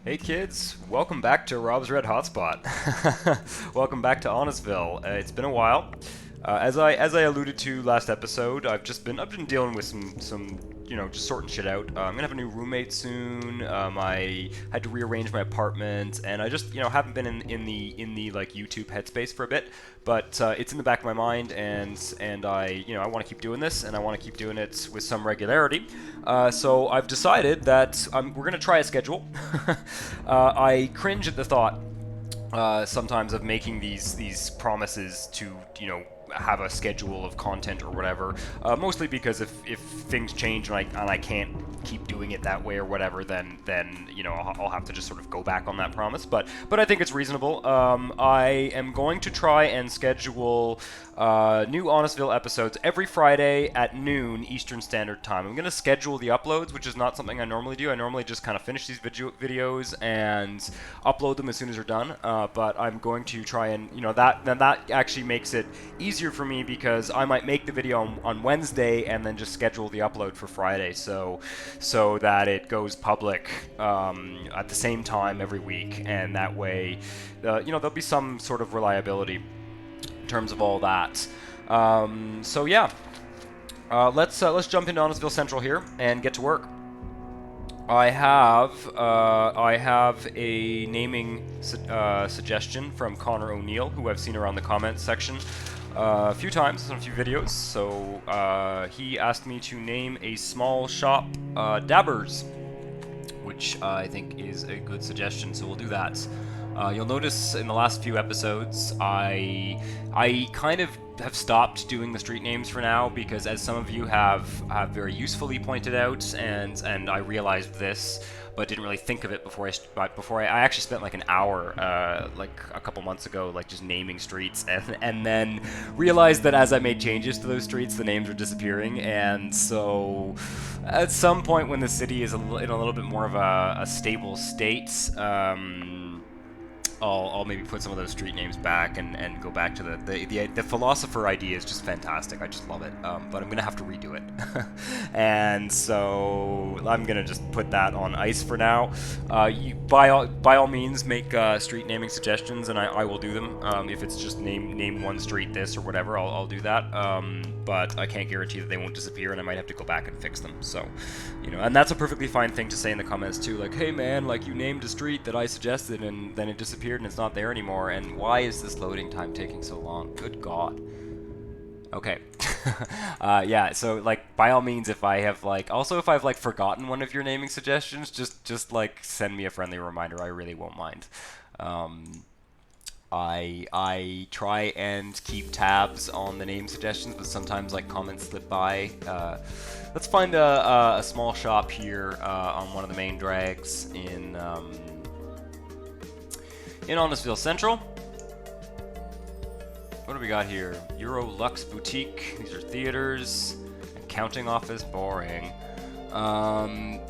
Hey kids, welcome back to Rob's Red Hotspot. Welcome back to Honestville. It's been a while. As I alluded to last episode, I've been dealing with some just sorting shit out. I'm gonna have a new roommate soon. I had to rearrange my apartment, and I just haven't been in the like YouTube headspace for a bit. But it's in the back of my mind, and I want to keep doing this, and I want to keep doing it with some regularity. So I've decided that we're gonna try a schedule. I cringe at the thought sometimes of making these promises to have a schedule of content or whatever. Mostly because if things change and I can't keep doing it that way or whatever, then I'll have to just sort of go back on that promise. But I think it's reasonable. I am going to try and schedule new Honestville episodes every Friday at noon Eastern Standard Time. I'm going to schedule the uploads, which is not something I normally do. I normally just kind of finish these videos and upload them as soon as they're done. But I'm going to try and that actually makes it easier for me because I might make the video on Wednesday and then just schedule the upload for Friday, so that it goes public at the same time every week, and that way there'll be some sort of reliability in terms of all that. So yeah, let's jump into Honestville Central here and get to work. I have a naming suggestion from Connor O'Neill, who I've seen around the comments section a few times in a few videos. So he asked me to name a small shop Dabbers, which I think is a good suggestion. So we'll do that. You'll notice in the last few episodes, I kind of have stopped doing the street names for now because, as some of you have very usefully pointed out, and I realized this, but didn't really think of it before I actually spent like an hour, like a couple months ago, like just naming streets, and then realized that as I made changes to those streets, the names were disappearing, and so at some point when the city is in a little bit more of a stable state, I'll maybe put some of those street names back and go back to the philosopher idea is just fantastic. I just love it. But I'm gonna have to redo it, and so I'm gonna just put that on ice for now. You by all means make street naming suggestions, and I will do them. If it's just name one street this or whatever, I'll do that. But I can't guarantee that they won't disappear, and I might have to go back and fix them. So, and that's a perfectly fine thing to say in the comments too. Like, hey man, like you named a street that I suggested, and then it disappeared and it's not there anymore, and why is this loading time taking so long? Good God. Okay. Yeah, so like by all means, if I've like forgotten one of your naming suggestions, just like send me a friendly reminder. I really won't mind. I try and keep tabs on the name suggestions, but sometimes like comments slip by. Let's find a small shop here on one of the main drags in Honestville Central. What do we got here? Euro Lux Boutique. These are theaters. Accounting office. Boring. And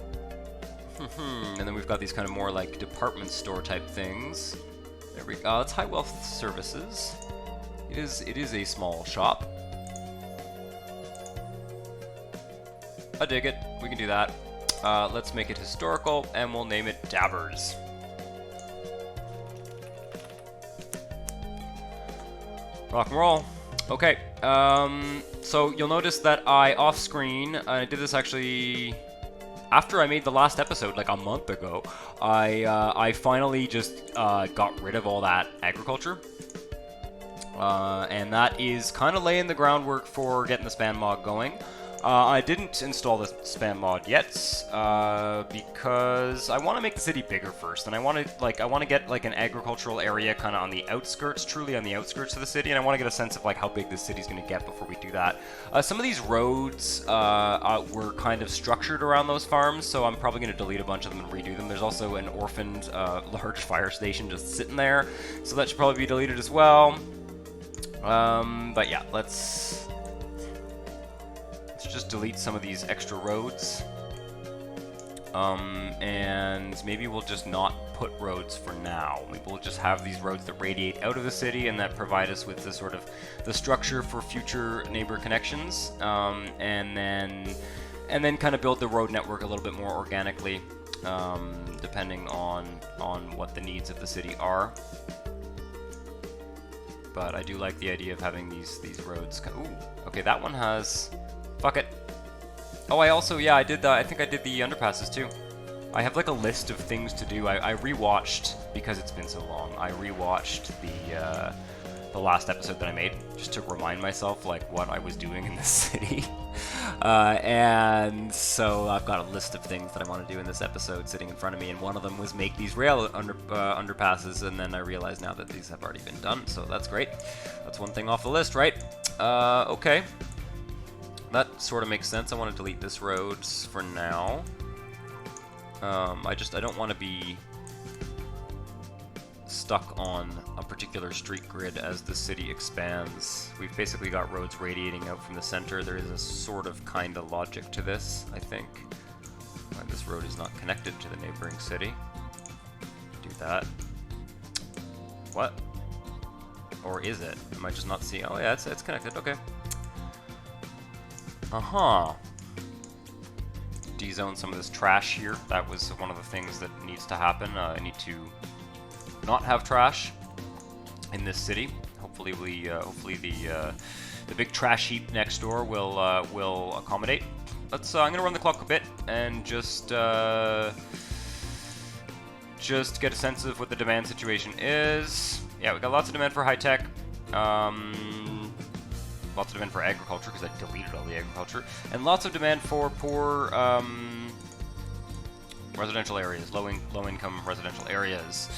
then we've got these kind of more like department store type things. There we go. It's High Wealth Services. It is a small shop. I dig it. We can do that. Let's make it historical, and we'll name it Dabbers. Rock and roll. Okay, so you'll notice that off-screen, I did this actually after I made the last episode, like a month ago, I finally just got rid of all that agriculture. And that is kind of laying the groundwork for getting the span mod going. I didn't install the span mod yet because I want to make the city bigger first, and I want to get like an agricultural area kind of on the outskirts, truly on the outskirts of the city, and I want to get a sense of like how big the city's going to get before we do that. Some of these roads were kind of structured around those farms, so I'm probably going to delete a bunch of them and redo them. There's also an orphaned large fire station just sitting there, so that should probably be deleted as well. But yeah, let's just delete some of these extra roads. And maybe we'll just not put roads for now. Maybe we'll just have these roads that radiate out of the city and that provide us with the sort of the structure for future neighbor connections, and then kind of build the road network a little bit more organically. depending on what the needs of the city are. But I do like the idea of having these roads. Ooh, okay, that one has. Fuck it. Oh, I also, yeah, I did that. I think I did the underpasses too. I have like a list of things to do. I rewatched, because it's been so long. I rewatched the last episode that I made just to remind myself like what I was doing in this city. And so I've got a list of things that I want to do in this episode sitting in front of me, and one of them was make these rail underpasses, and then I realized now that these have already been done, so that's great. That's one thing off the list, right? Okay. That sort of makes sense. I want to delete this road for now. I don't want to be stuck on a particular street grid as the city expands. We've basically got roads radiating out from the center. There is a sort of kind of logic to this, I think. This road is not connected to the neighboring city. Do that. What? Or is it? Am I just not seeing? Oh yeah, it's connected. Okay. D-zone some of this trash here. That was one of the things that needs to happen. I need to not have trash in this city. Hopefully the big trash heap next door will accommodate. I'm gonna run the clock a bit and just get a sense of what the demand situation is. Yeah, we got lots of demand for high tech. Lots of demand for agriculture, because I deleted all the agriculture, and lots of demand for poor residential areas, low-income residential areas.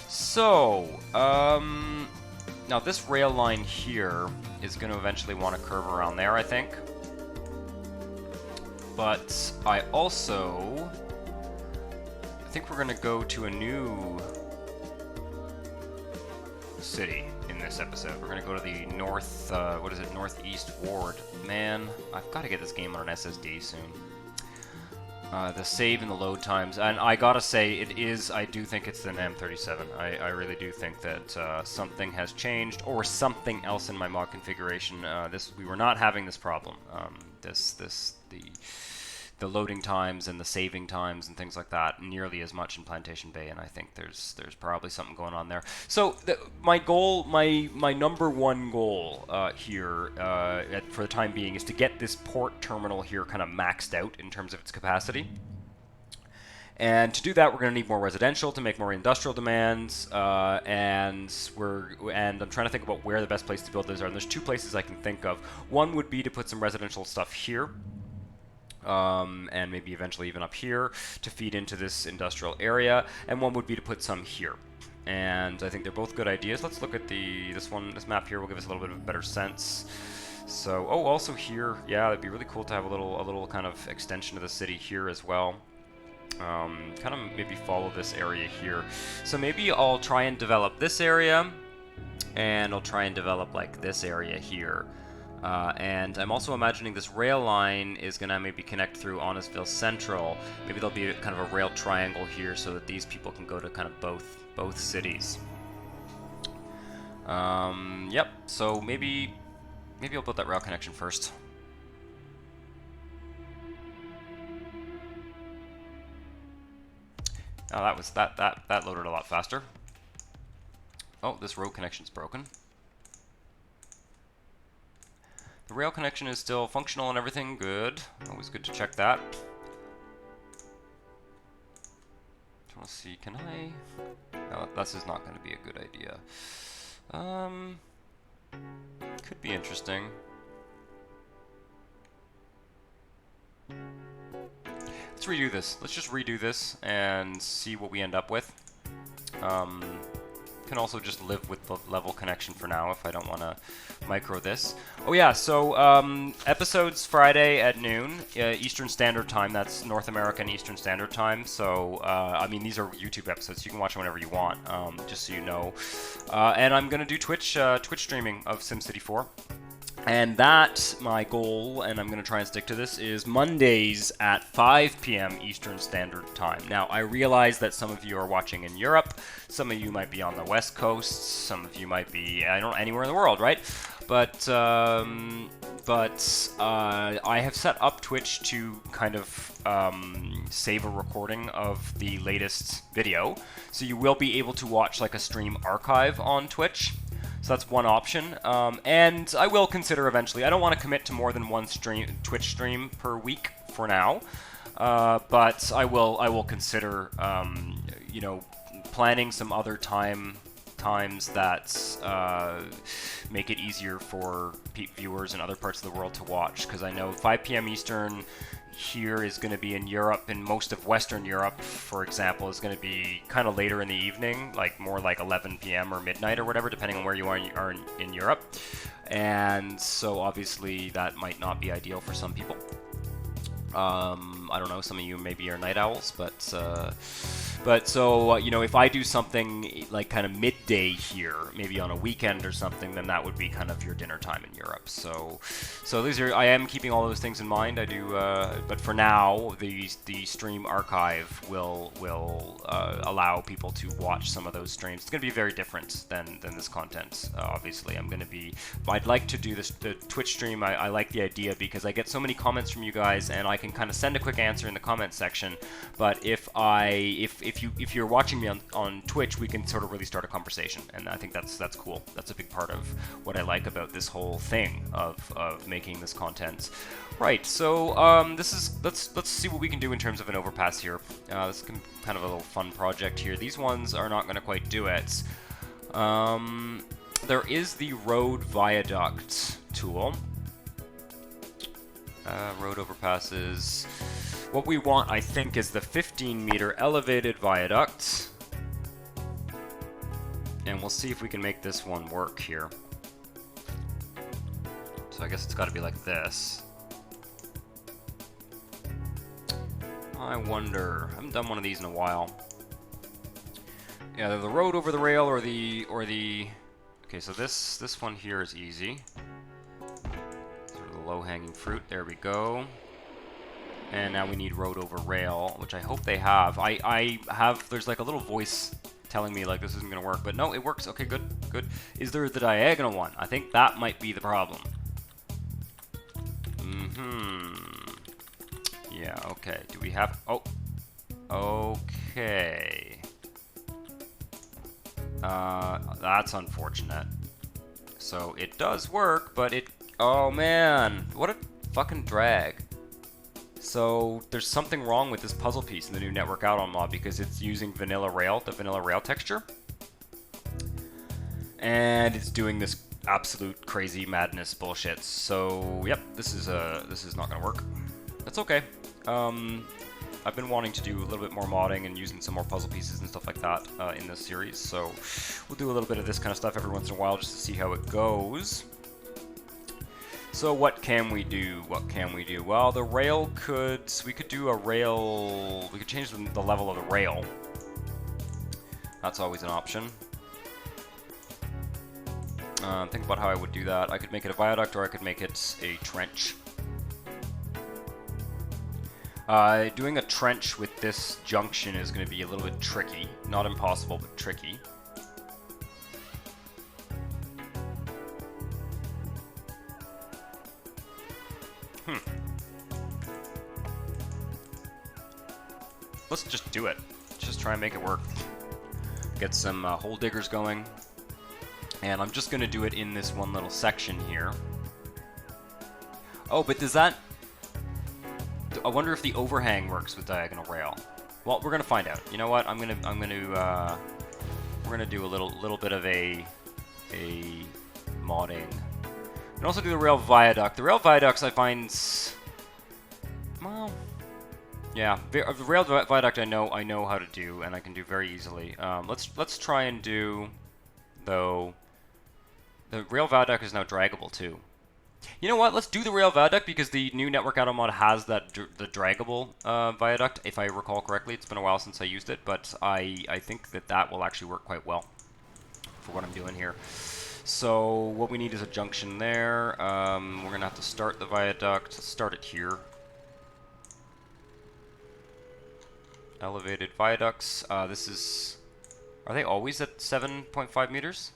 So, now this rail line here is going to eventually want to curve around there, I think. But I think we're going to go to a new city in this episode. We're going to go to the northeast ward. Man, I've got to get this game on an SSD soon. The save and the load times, and I gotta say, I do think it's an M37. I really do think that something has changed, or something else in my mod configuration. We were not having this problem. The loading times and the saving times and things like that nearly as much in Plantation Bay, and I think there's probably something going on there. So my goal, my number one goal here for the time being is to get this port terminal here kind of maxed out in terms of its capacity. And to do that, we're going to need more residential to make more industrial demands, and I'm trying to think about where the best place to build those are. And there's two places I can think of. One would be to put some residential stuff here. And maybe eventually even up here to feed into this industrial area, and one would be to put some here. And I think they're both good ideas. Let's look at this map here will give us a little bit of a better sense. So, also here, yeah, it'd be really cool to have a little kind of extension of the city here as well. Kind of maybe follow this area here. So maybe I'll try and develop this area, and I'll try and develop like this area here. And I'm also imagining this rail line is going to maybe connect through Honestville Central. Maybe there'll be kind of a rail triangle here so that these people can go to kind of both cities. Yep, so maybe I'll build that rail connection first. Oh, that loaded a lot faster. Oh, this road connection's broken. The rail connection is still functional and everything. Good. Always good to check that. Let's see, can I? No, this is not going to be a good idea. Could be interesting. Let's redo this. Let's just redo this and see what we end up with. Can also just live with the level connection for now if I don't want to micro this. Oh yeah, so episodes Friday at noon Eastern Standard Time. That's North American Eastern Standard Time. So I mean, these are YouTube episodes, so you can watch them whenever you want. Just so you know. And I'm gonna do Twitch streaming of SimCity 4. And that's my goal, and I'm going to try and stick to this, is Mondays at 5 p.m. Eastern Standard Time. Now, I realize that some of you are watching in Europe, some of you might be on the West Coast, some of you might be, I don't know, anywhere in the world, right? But but I have set up Twitch to kind of save a recording of the latest video, so you will be able to watch like a stream archive on Twitch. So that's one option, and I will consider eventually. I don't want to commit to more than one Twitch stream per week for now, but I will consider, you know, planning some other times that make it easier for viewers in other parts of the world to watch, because I know 5 p.m. Eastern here is going to be in Europe, and most of Western Europe, for example, is going to be kind of later in the evening, like more like 11 p.m. or midnight or whatever, depending on where you are in Europe. And so obviously that might not be ideal for some people. I don't know, some of you maybe are night owls, but so, you know, if I do something like kind of midday here, maybe on a weekend or something, then that would be kind of your dinner time in Europe. So these are, I am keeping all those things in mind. I do, but for now, the stream archive will allow people to watch some of those streams. It's going to be very different than this content. Obviously, I'd like to do the Twitch stream. I like the idea because I get so many comments from you guys, and I can kind of send a quick answer in the comment section. But if you're watching me on Twitch, we can sort of really start a conversation, and I think that's cool. That's a big part of what I like about this whole thing of making this content. Right. So let's see what we can do in terms of an overpass here. This is kind of a little fun project here. These ones are not going to quite do it. There is the road viaduct tool. Road overpasses. What we want, I think, is the 15-meter elevated viaduct. And we'll see if we can make this one work here. So I guess it's got to be like this. I wonder. I haven't done one of these in a while. Yeah, the road over the rail or the. Okay, so this one here is easy. Sort of the low-hanging fruit. There we go. And now we need road over rail, which I hope they have. I have. There's like a little voice telling me like this isn't gonna work, but no, it works. Okay, good. Is there the diagonal one? I think that might be the problem. Yeah. Okay. Do we have? Oh. Okay. That's unfortunate. So it does work, but it. Oh man, what a fucking drag. So there's something wrong with this puzzle piece in the new network Addon mod because it's using vanilla rail, the vanilla rail texture, and it's doing this absolute crazy madness bullshit. So yep, this is not gonna work. That's okay. I've been wanting to do a little bit more modding and using some more puzzle pieces and stuff like that in this series. So we'll do a little bit of this kind of stuff every once in a while just to see how it goes. So what can we do? Well, the rail we could do a rail, we could change the level of the rail. That's always an option. Think about how I would do that. I could make it a viaduct or I could make it a trench. Doing a trench with this junction is going to be a little bit tricky. Not impossible, but tricky. Let's just do it. Let's just try and make it work. Get some hole diggers going. And I'm just going to do it in this one little section here. Oh, but does that... I wonder if the overhang works with diagonal rail. Well, we're going to find out. You know what? we're going to do a little bit of a modding. And also do the rail viaduct. The rail viaducts I find... Well... Yeah, the rail viaduct I know how to do, and I can do very easily. Let's try and do, though. The rail viaduct is now draggable too. You know what? Let's do the rail viaduct because the new network Addon mod has that the draggable viaduct. If I recall correctly, it's been a while since I used it, but I think that will actually work quite well for what I'm doing here. So what we need is a junction there. We're gonna have to start the viaduct. Let's start it here. Elevated viaducts. This is... Are they always at 7.5 meters?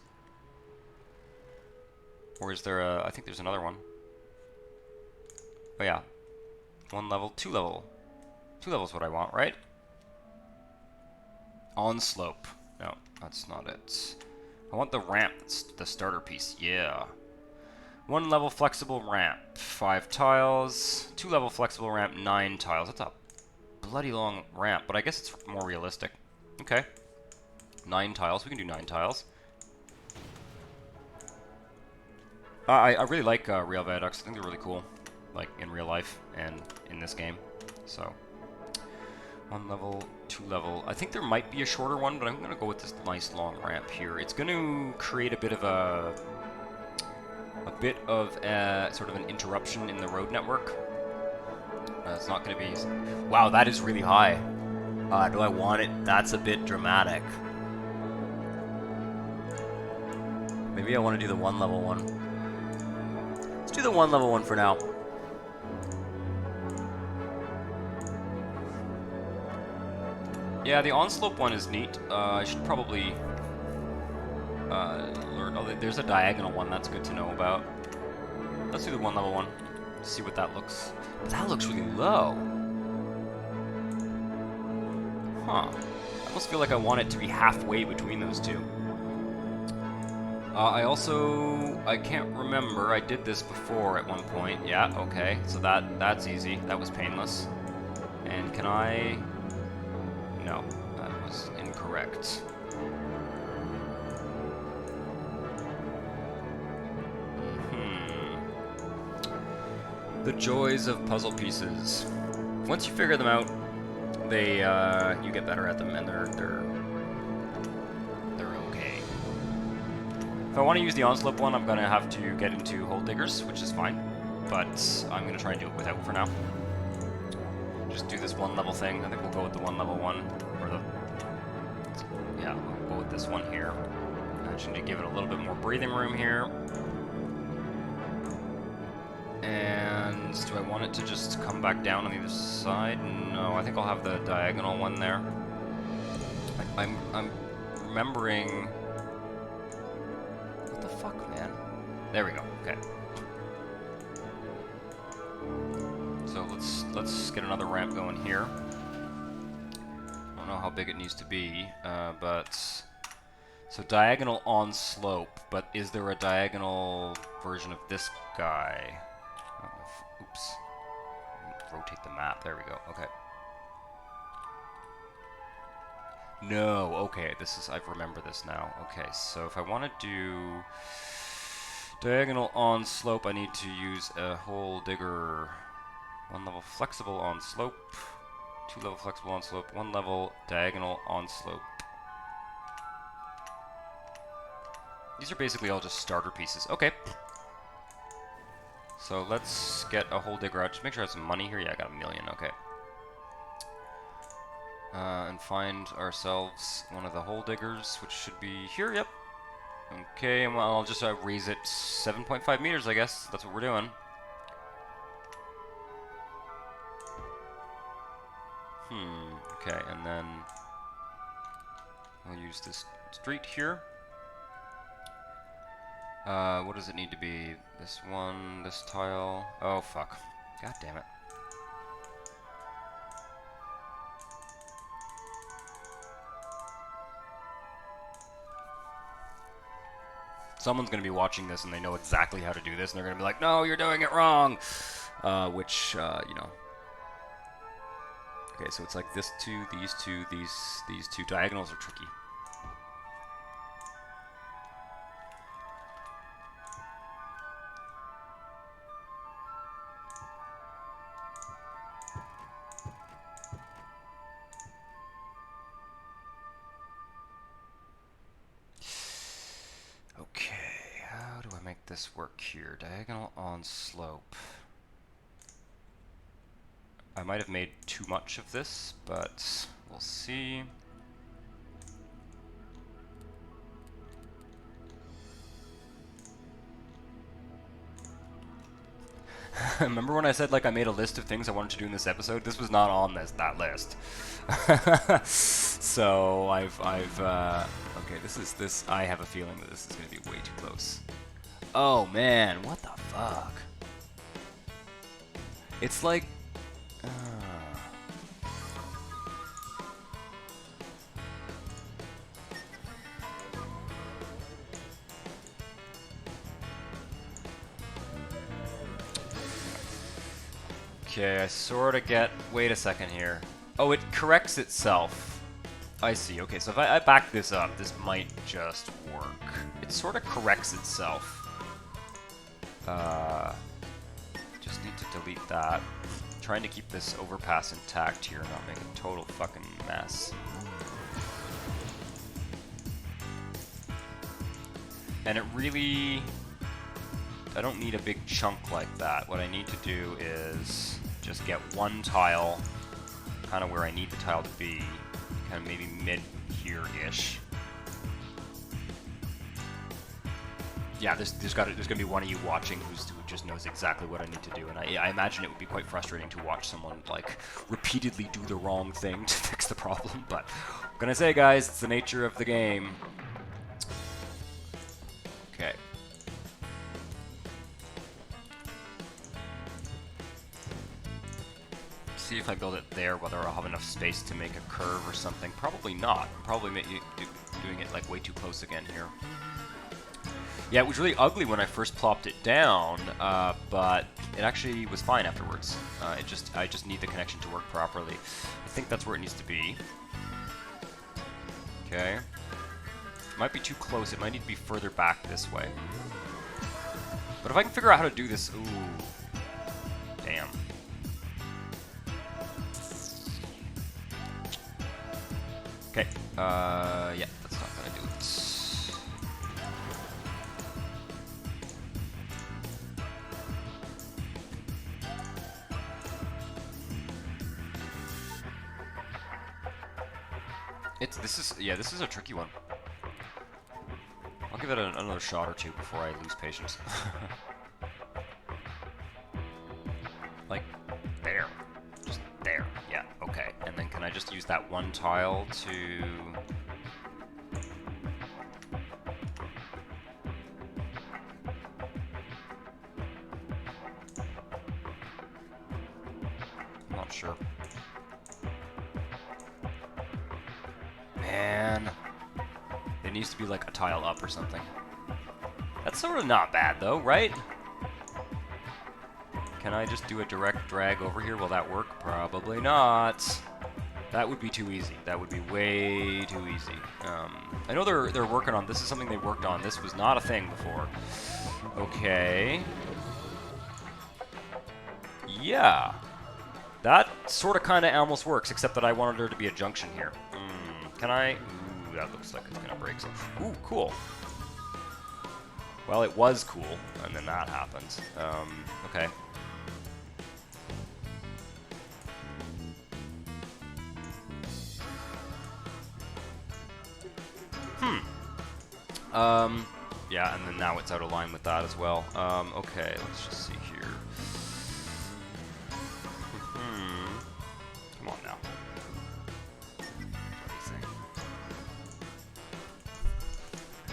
Or is there a... I think there's another one. Oh yeah. 1 level, 2 level. 2 levels what I want, right? On slope. No, that's not it. I want the ramp, the starter piece. Yeah. 1 level flexible ramp, 5 tiles. 2 level flexible ramp, 9 tiles. That's a bloody long ramp, but I guess it's more realistic. Okay. 9 tiles. We can do 9 tiles. I really like rail viaducts. I think they're really cool, like in real life and in this game. So 1 level, 2 level. I think there might be a shorter one, but I'm gonna go with this nice long ramp here. It's gonna create a bit of sort of an interruption in the road network. It's not gonna be. Wow, that is really high. Do I want it? That's a bit dramatic. Maybe I want to do the 1 level one. Let's do the 1 level one for now. Yeah, the on-slope one is neat. I should probably learn. Oh, there's a diagonal one. That's good to know about. Let's do the 1 level one. See what that looks. That looks really low. Huh. I almost feel like I want it to be halfway between those two. I can't remember. I did this before at one point. Yeah, okay. So that's easy. That was painless. And can I... No, that was incorrect. The joys of puzzle pieces. Once you figure them out, they you get better at them, and they're okay. If I want to use the on-slope one, I'm gonna have to get into hole diggers, which is fine, but I'm gonna try and do it without for now. Just do this 1 level thing. I think we'll go with the 1 level one, or yeah, we'll go with this one here. I just need to give it a little bit more breathing room here. And do I want it to just come back down on the other side? No, I think I'll have the diagonal one there. I'm remembering. What the fuck, man? There we go. Okay. So let's get another ramp going here. I don't know how big it needs to be, but so diagonal on slope. But is there a diagonal version of this guy? Oops. Rotate the map. There we go. Okay. No. Okay. This is. I remember this now. Okay. So if I want to do diagonal on slope, I need to use a hole digger. 1 level flexible on slope. 2 level flexible on slope. 1 level diagonal on slope. These are basically all just starter pieces. Okay. So let's get a hole digger out. Just make sure I have some money here. Yeah, I got 1 million. Okay. And find ourselves one of the hole diggers, which should be here. Yep. Okay, well, I'll just raise it 7.5 meters, I guess. That's what we're doing. Okay, and then I'll use this street here. What does it need to be? This one, this tile. Oh, fuck. God damn it. Someone's going to be watching this and they know exactly how to do this, and they're going to be like, no, you're doing it wrong! Which, you know. Okay, so it's like this two, these two, these two. Diagonals are tricky. Okay, how do I make this work here? Diagonal on slope. I might have made too much of this, but we'll see. Remember when I said like I made a list of things I wanted to do in this episode? This was not on that list. So okay, this I have a feeling that this is gonna be way too close. Oh man, what the fuck? It's like... Okay, I sort of get... Wait a second here. Oh, it corrects itself. I see. Okay, so if I back this up, this might just work. It sort of corrects itself. Just need to delete that. Trying to keep this overpass intact here, not make a total fucking mess. And it really... I don't need a big chunk like that. What I need to do is just get one tile, kind of where I need the tile to be, kind of maybe mid here-ish. Yeah, there's gonna be one of you watching who just knows exactly what I need to do, and I imagine it would be quite frustrating to watch someone like repeatedly do the wrong thing to fix the problem. But I'm gonna say, guys, it's the nature of the game. Okay. See if I build it there, whether I'll have enough space to make a curve or something. Probably not. Probably doing it like way too close again here. Yeah, it was really ugly when I first plopped it down, but it actually was fine afterwards. I just need the connection to work properly. I think that's where it needs to be. Okay. It might be too close. It might need to be further back this way. But if I can figure out how to do this... Ooh. Damn. Okay. Yeah, that's not gonna do it. This is a tricky one. I'll give it another shot or two before I lose patience. Like, there. Just there. Yeah, okay. And then can I just use that one tile to... I'm not sure. Man, it needs to be like a tile up or something. That's sort of not bad though, right? Can I just do a direct drag over here? Will that work? Probably not. That would be too easy. That would be way too easy. I know they're working on this. Is something they worked on. This was not a thing before. Okay. Yeah. That sort of kind of almost works, except that I wanted there to be a junction here. Can I? Ooh, that looks like it's gonna break some. Ooh, cool. Well, it was cool, and then that happens. Okay. Yeah, and then now it's out of line with that as well. Okay, let's just see here. Come on now.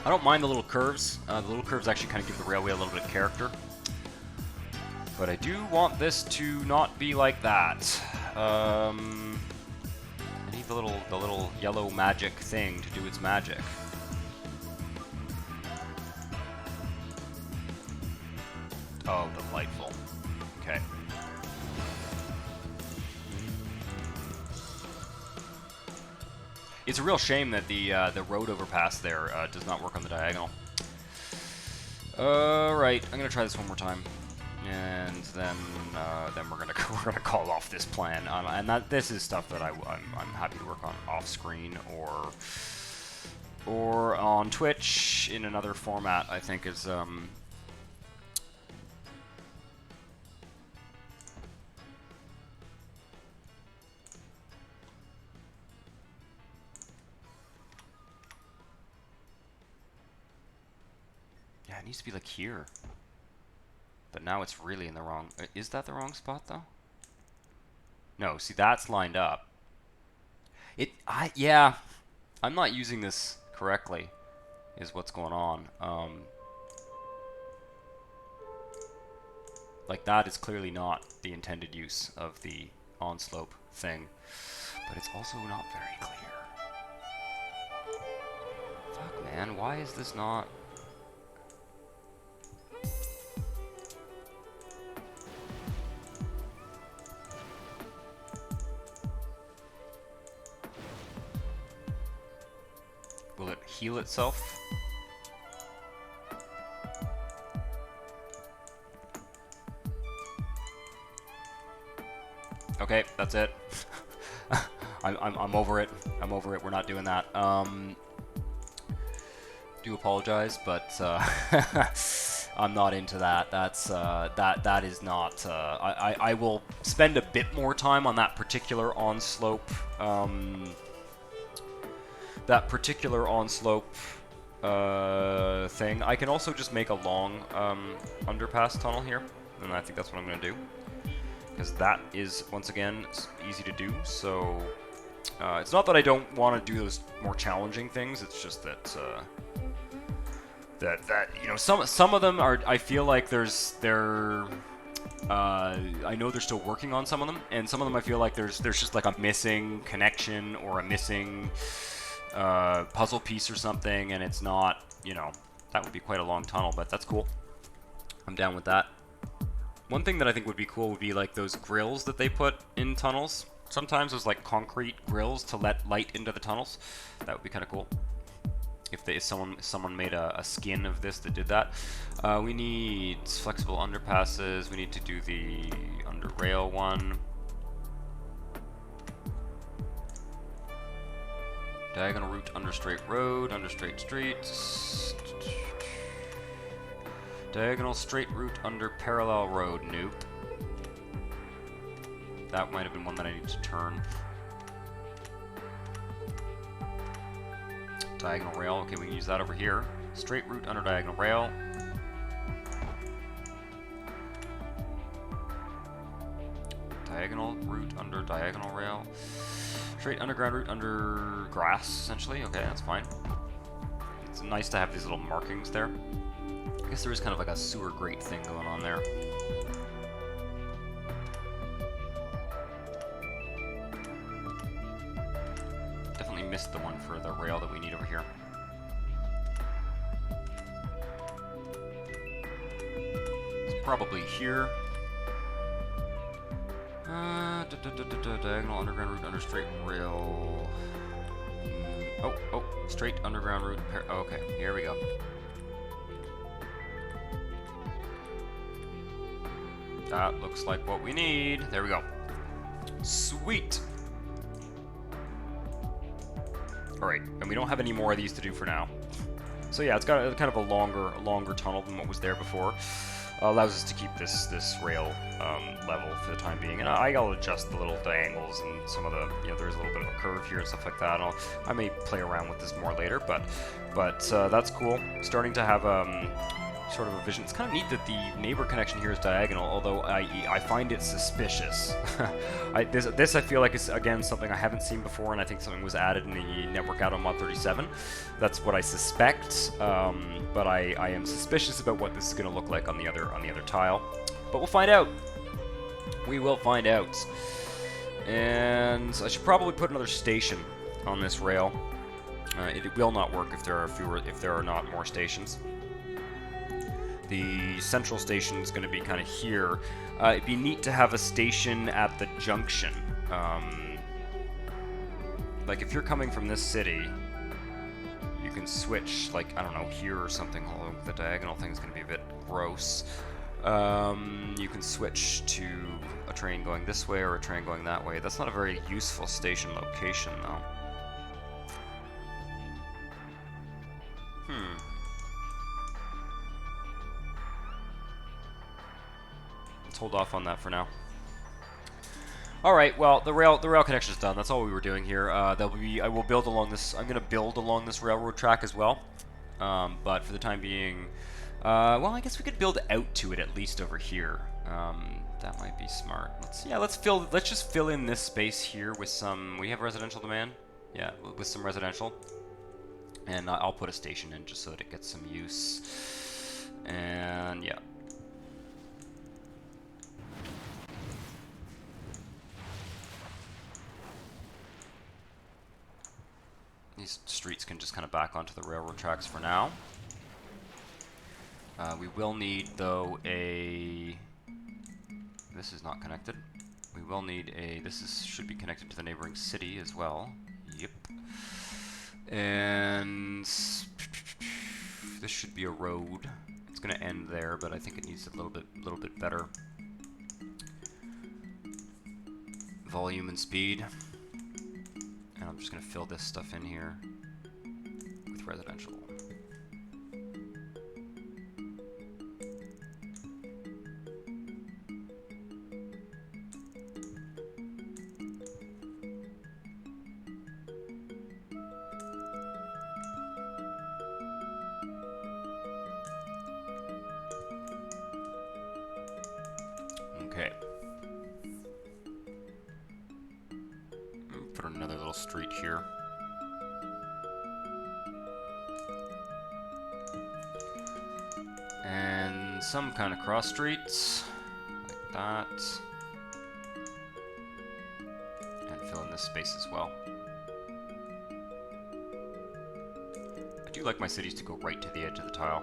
I don't mind the little curves. The little curves actually kind of give the railway a little bit of character. But I do want this to not be like that. I need the little yellow magic thing to do its magic. Oh, delightful. Okay. It's a real shame that the road overpass there does not work on the diagonal. Alright, I'm gonna try this one more time, and then we're gonna call off this plan. And this is stuff that I'm happy to work on off screen or on Twitch in another format. I think is it needs to be like here. But now it's really in the wrong... Is that the wrong spot, though? No, see, that's lined up. Yeah. I'm not using this correctly, is what's going on. Like, that is clearly not the intended use of the on-slope thing. But it's also not very clear. Fuck, man, why is this not... Will it heal itself? Okay, that's it. I'm over it. I'm over it. We're not doing that. Do apologize, but I'm not into that. That's that is not. I will spend a bit more time on that particular on-slope. That particular on-slope thing. I can also just make a long underpass tunnel here, and I think that's what I'm going to do. Because that is, once again, easy to do, so... it's not that I don't want to do those more challenging things, it's just that... that you know, some of them are... I feel like they're... I know they're still working on some of them, and some of them I feel like there's just like a missing connection or a missing puzzle piece or something, and it's not, you know, that would be quite a long tunnel, but that's cool. I'm down with that. One thing that I think would be cool would be like those grills that they put in tunnels. Sometimes there's like concrete grills to let light into the tunnels. That would be kind of cool. If someone made a skin of this that did that. We need flexible underpasses. We need to do the under rail one. Diagonal route under straight road, under straight streets. Diagonal straight route under parallel road, nope. That might have been one that I need to turn. Diagonal rail, okay, we can use that over here. Straight route under diagonal rail. Diagonal route under diagonal rail. Straight underground route under grass, essentially. Okay, that's fine. It's nice to have these little markings there. I guess there is kind of like a sewer grate thing going on there. Definitely missed the one for the rail that we need over here. It's probably here. Diagonal underground route under straight rail. Oh, straight underground route. Okay, here we go. That looks like what we need. There we go. Sweet. Alright, and we don't have any more of these to do for now. So yeah, it's got a kind of a longer tunnel than what was there before. Allows us to keep this rail level for the time being. And I'll adjust the little diagonals and some of the, you know, there's a little bit of a curve here and stuff like that. I may play around with this more later, but that's cool. Starting to have sort of a vision. It's kind of neat that the neighbor connection here is diagonal, although I find it suspicious. This I feel like is, again, something I haven't seen before, and I think something was added in the network Addon Mod 37. That's what I suspect, but I am suspicious about what this is going to look like on the other tile. But we'll find out. We will find out. And I should probably put another station on this rail. It will not work if there are not more stations. The central station is going to be kind of here. It'd be neat to have a station at the junction. Like if you're coming from this city, you can switch, like, I don't know, here or something, although the diagonal thing is going to be a bit gross. You can switch to a train going this way or a train going that way. That's not a very useful station location, though. Hold off on that for now. All right, well, the rail connection is done. That's all we were doing here. I will build along this. I'm going to build along this railroad track as well. But for the time being, well, I guess we could build out to it at least over here. That might be smart. Let's just fill in this space here with some. We have residential demand. Yeah, with some residential. And I'll put a station in just so that it gets some use. And yeah. these streets can just kind of back onto the railroad tracks for now. We will need, though, a... This is not connected. We will need a... This should be connected to the neighboring city as well. Yep. And... This should be a road. It's going to end there, but I think it needs a little bit better volume and speed. And I'm just going to fill this stuff in here with residential. Okay. Put another little street here. And some kind of cross streets, like that. And fill in this space as well. I do like my cities to go right to the edge of the tile.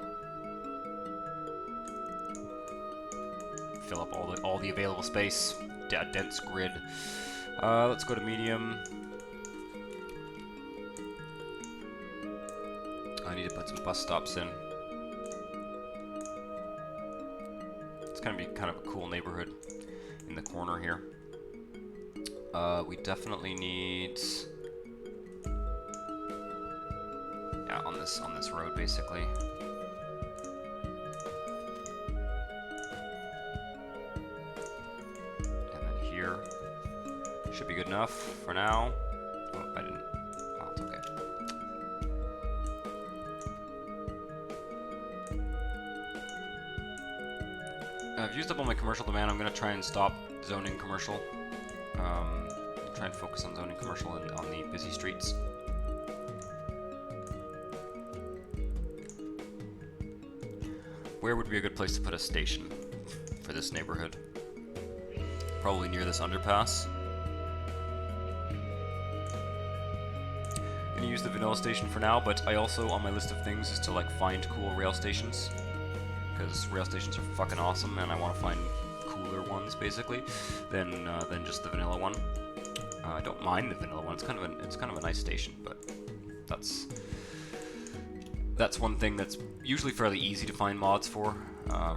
Fill up all the available space. Dense grid. Let's go to medium. I need to put some bus stops in. It's gonna be kind of a cool neighborhood in the corner here. We definitely need, yeah, on this road basically. Should be good enough for now. Oh, I didn't. Oh, it's okay. I've used up all my commercial demand. I'm going to try and stop zoning commercial. Try and focus on zoning commercial and on the busy streets. Where would be a good place to put a station for this neighborhood? Probably near this underpass. I'm gonna use the vanilla station for now, but I also, on my list of things, is to like find cool rail stations, because rail stations are fucking awesome, and I want to find cooler ones basically than just the vanilla one. I don't mind the vanilla one; it's kind of a nice station, but that's one thing that's usually fairly easy to find mods for.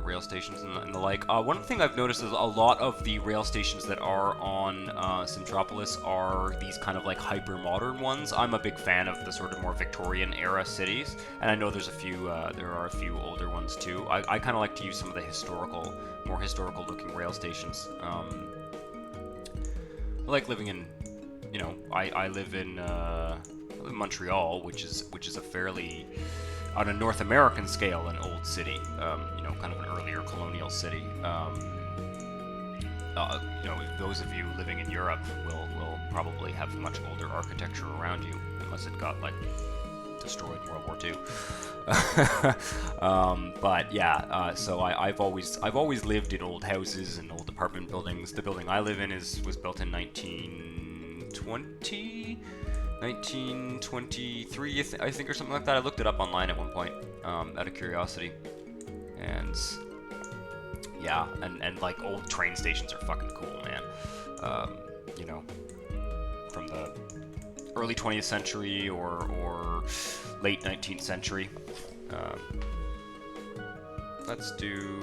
Rail stations and the like. One thing I've noticed is a lot of the rail stations that are on Simtropolis are these kind of like hyper modern ones. I'm a big fan of the sort of more Victorian era cities, and I know there's a few there are a few older ones too. I kind of like to use some of the more historical looking rail stations. I like living in, you know, I live in Montreal, which is a fairly, on a North American scale, an old city, you know, kind of an earlier colonial city. You know, those of you living in Europe will probably have much older architecture around you, unless it got like destroyed in World War II. But yeah, so I've always lived in old houses and old apartment buildings. The building I live in was built in 1923, I think, or something like that. I looked it up online at one point, out of curiosity. And yeah, and like old train stations are fucking cool, man. You know, from the early 20th century or late 19th century. Let's do...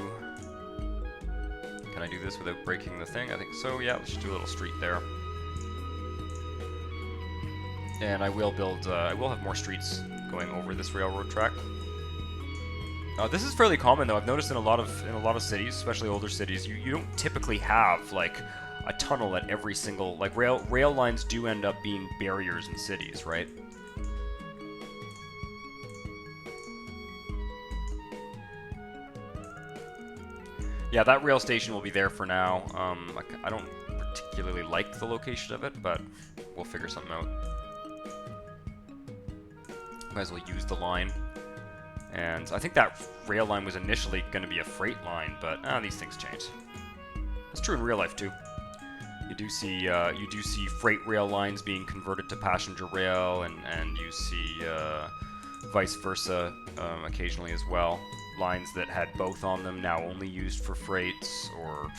Can I do this without breaking the thing? I think so, yeah. Let's just do a little street there. And I will have more streets going over this railroad track. This is fairly common though. I've noticed in a lot of cities, especially older cities, you don't typically have like a tunnel at every single, like rail lines do end up being barriers in cities, right? Yeah, that rail station will be there for now. I don't particularly like the location of it, but we'll figure something out. Might as well use the line. And I think that rail line was initially going to be a freight line, but these things change. That's true in real life too. You do see freight rail lines being converted to passenger rail, and you see vice versa occasionally as well. Lines that had both on them now only used for freights, or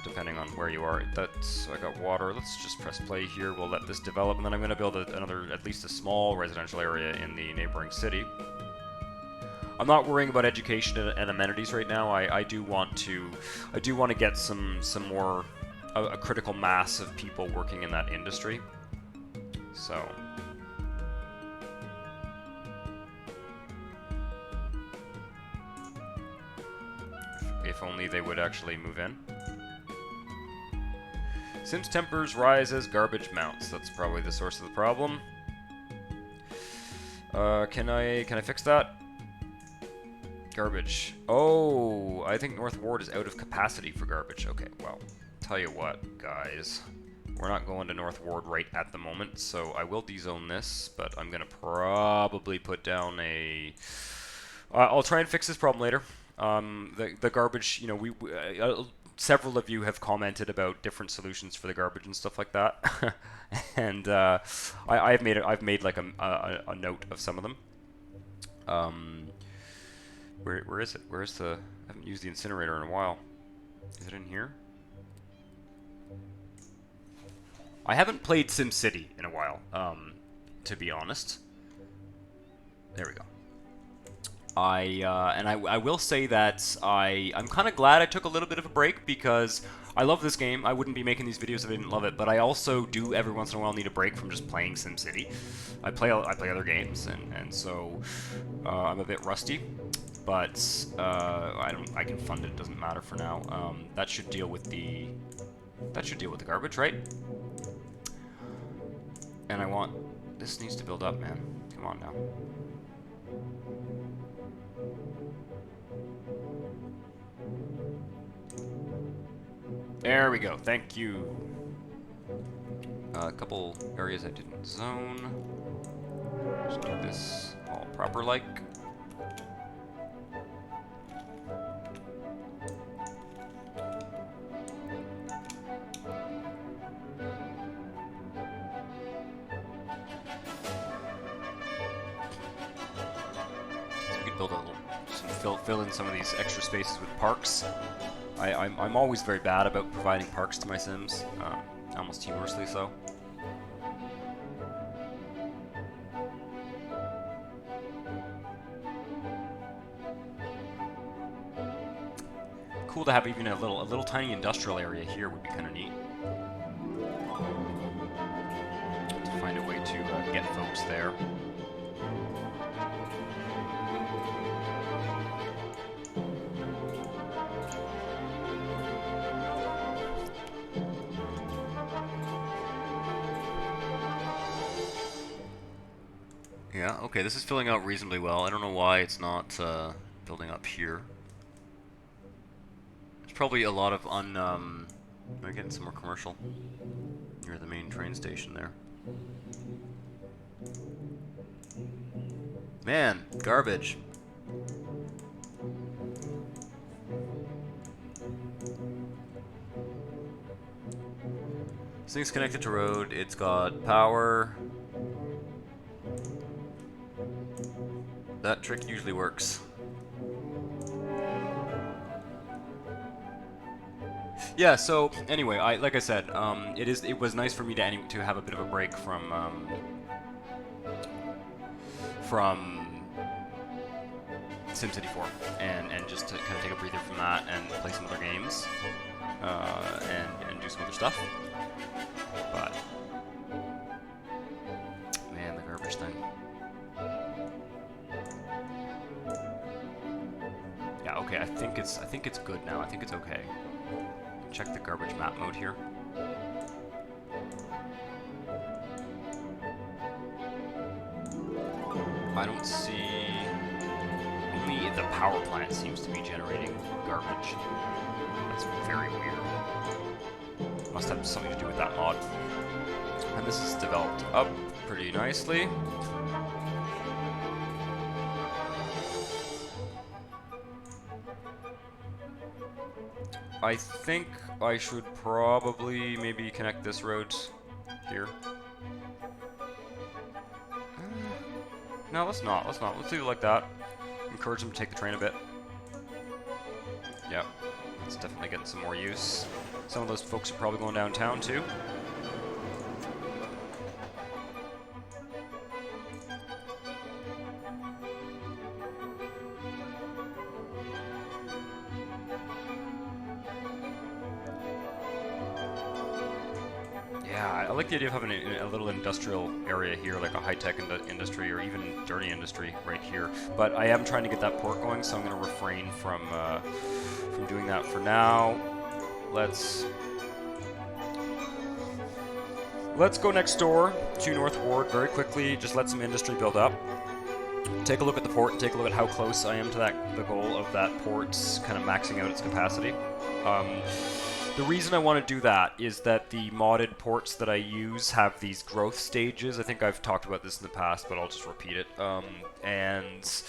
depending on where you are. So I got water. Let's just press play here. We'll let this develop, and then I'm going to build at least a small residential area in the neighboring city. I'm not worrying about education and amenities right now. I do want to get some more a critical mass of people working in that industry. So. If only they would actually move in. Sims tempers rise as garbage mounts. That's probably the source of the problem. Can I fix that? Garbage. Oh, I think North Ward is out of capacity for garbage. Okay, well, tell you what, guys. We're not going to North Ward right at the moment, so I will dezone this, but I'm gonna probably put down a... I'll try and fix this problem later. The garbage, several of you have commented about different solutions for the garbage and stuff like that, and I've made like a note of some of them. Where is it? Where's the? I haven't used the incinerator in a while. Is it in here? I haven't played SimCity in a while, to be honest. There we go. I will say that I'm kind of glad I took a little bit of a break, because I love this game. I wouldn't be making these videos if I didn't love it, but I also do every once in a while need a break from just playing SimCity. I play other games, and so I'm a bit rusty, but I can fund it. It doesn't matter for now. That should deal with the garbage, right? And this needs to build up, man. Come on now. There we go. Thank you. A couple areas I didn't zone. Just do this all proper-like. So we could build a little, fill in some of these extra spaces with parks. I'm always very bad about providing parks to my Sims, almost humorously so. Cool to have even a little tiny industrial area here would be kind of neat. To find a way to get folks there. Yeah, okay, this is filling out reasonably well. I don't know why it's not building up here. There's probably a lot of we're getting some more commercial near the main train station there. Man, garbage. This thing's connected to road. It's got power. That trick usually works. Yeah, so anyway, like I said, it was nice for me to have a bit of a break from SimCity 4 and just to kind of take a breather from that and play some other games and do some other stuff. But man, the garbage thing. Yeah, okay, I think it's good now. I think it's okay. Check the garbage map mode here. I don't see... Only the power plant seems to be generating garbage. That's very weird. Must have something to do with that mod. And this is developed up pretty nicely. I think I should probably maybe connect this road here. No, let's not. Let's not. Let's leave it like that. Encourage them to take the train a bit. Yep. It's definitely getting some more use. Some of those folks are probably going downtown too. I like the idea of having a little industrial area here, like a high-tech industry or even dirty industry right here. But I am trying to get that port going, so I'm going to refrain from doing that for now. Let's go next door to North Ward very quickly. Just let some industry build up. Take a look at the port and take a look at how close I am to the goal of that port kind of maxing out its capacity. The reason I want to do that is that the modded ports that I use have these growth stages. I think I've talked about this in the past, but I'll just repeat it. And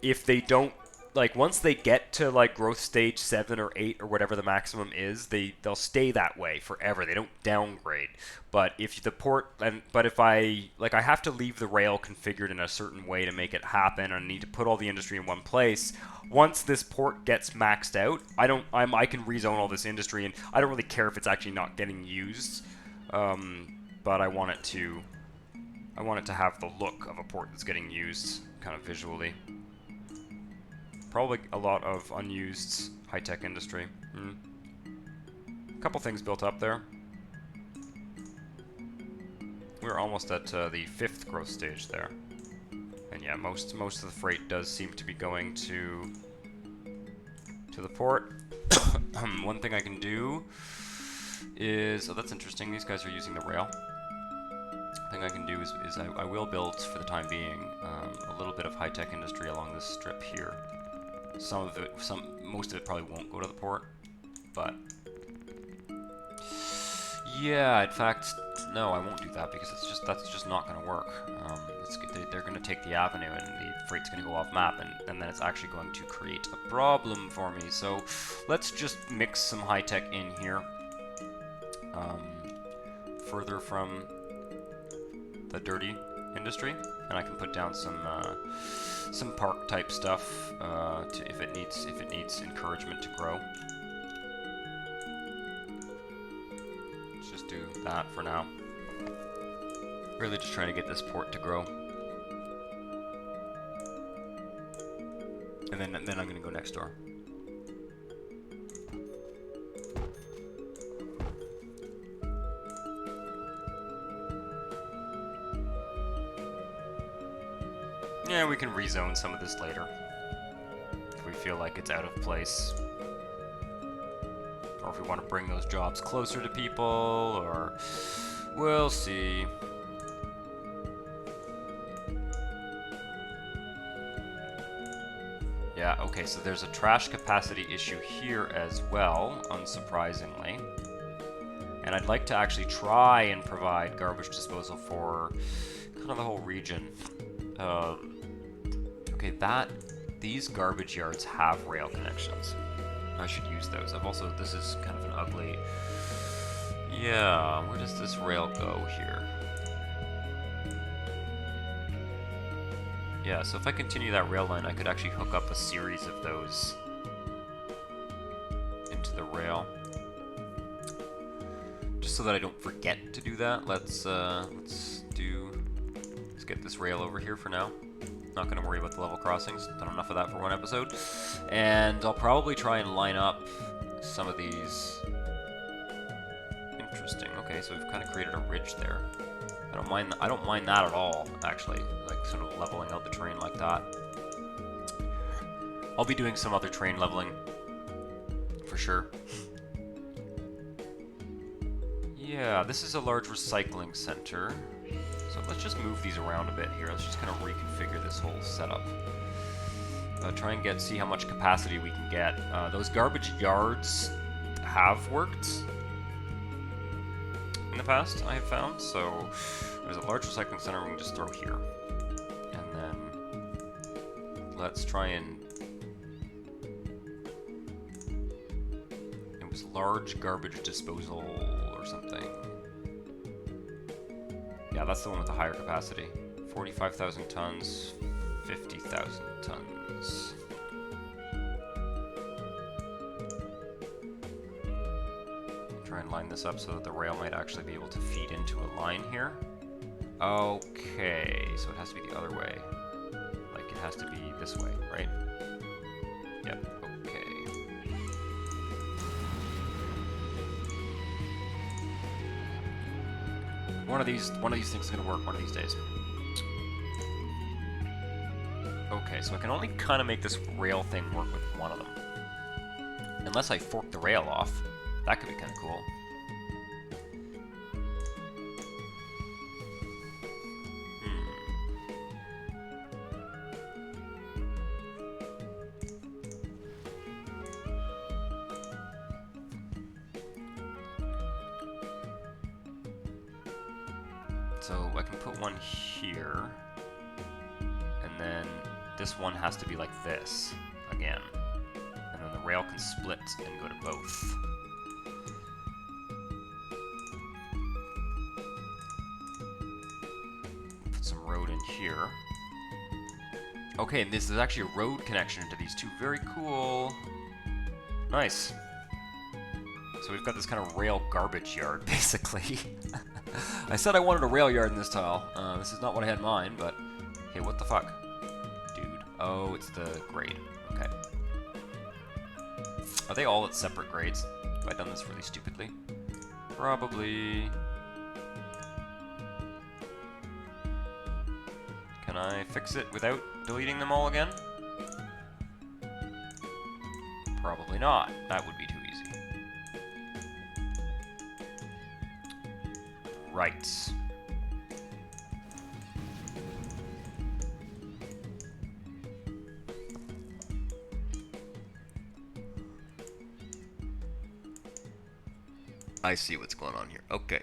if they don't, like, once they get to like growth stage 7 or 8 or whatever the maximum is, they'll stay that way forever. They don't downgrade. But if the port, but if I have to leave the rail configured in a certain way to make it happen, and I need to put all the industry in one place. Once this port gets maxed out, I can rezone all this industry, and I don't really care if it's actually not getting used. But I want it to have the look of a port that's getting used, kind of visually. Probably a lot of unused high-tech industry. A couple things built up there. We're almost at the 5th growth stage there. And yeah, most of the freight does seem to be going to the port. One thing I can do is... Oh, that's interesting. These guys are using the rail. Thing I can do is I will build, for the time being, a little bit of high-tech industry along this strip here. Most of it probably won't go to the port, but yeah. In fact, no, I won't do that because that's just not going to work. They're going to take the avenue and the freight's going to go off map, and then it's actually going to create a problem for me. So let's just mix some high tech in here, further from the dirty industry, and I can put down some park type stuff if it needs encouragement to grow. Let's just do that for now. Really just trying to get this port to grow. And then I'm going to go next door. Yeah, we can rezone some of this later if we feel like it's out of place. Or if we want to bring those jobs closer to people, or... we'll see. Yeah, okay, so there's a trash capacity issue here as well, unsurprisingly. And I'd like to actually try and provide garbage disposal for kind of the whole region. Okay, these garbage yards have rail connections. I should use those. This is kind of an ugly... Yeah, where does this rail go here? Yeah, so if I continue that rail line, I could actually hook up a series of those into the rail. Just so that I don't forget to do that, let's get this rail over here for now. Not going to worry about the level crossings. Done enough of that for one episode. And I'll probably try and line up some of these. Interesting. Okay, so we've kind of created a ridge there. I don't mind that at all, actually. Like sort of leveling out the terrain like that. I'll be doing some other terrain leveling for sure. Yeah, this is a large recycling center. So let's just move these around a bit here. Let's just kind of reconfigure this whole setup. Try and see how much capacity we can get. Those garbage yards have worked in the past, I have found. So there's a large recycling center we can just throw here. And then let's try and... It was large garbage disposal or something. Yeah, that's the one with the higher capacity. 45,000 tons, 50,000 tons. Try and line this up so that the rail might actually be able to feed into a line here. Okay, so it has to be the other way. Like, it has to be this way, right? Yep, okay. One of these things is gonna work one of these days. Okay, so I can only kind of make this rail thing work with one of them. Unless I fork the rail off. That could be kind of cool. So I can put one here, and then this one has to be like this again, and then the rail can split and go to both. Put some road in here. Okay, and this is actually a road connection into these two. Very cool. Nice. So we've got this kind of rail garbage yard, basically. I said I wanted a rail yard in this tile. This is not what I had in mind, but... Hey, what the fuck? Dude. Oh, it's the grade. Okay. Are they all at separate grades? Have I done this really stupidly? Probably... Can I fix it without deleting them all again? Probably not. That would be too easy. Right. I see what's going on here. Okay.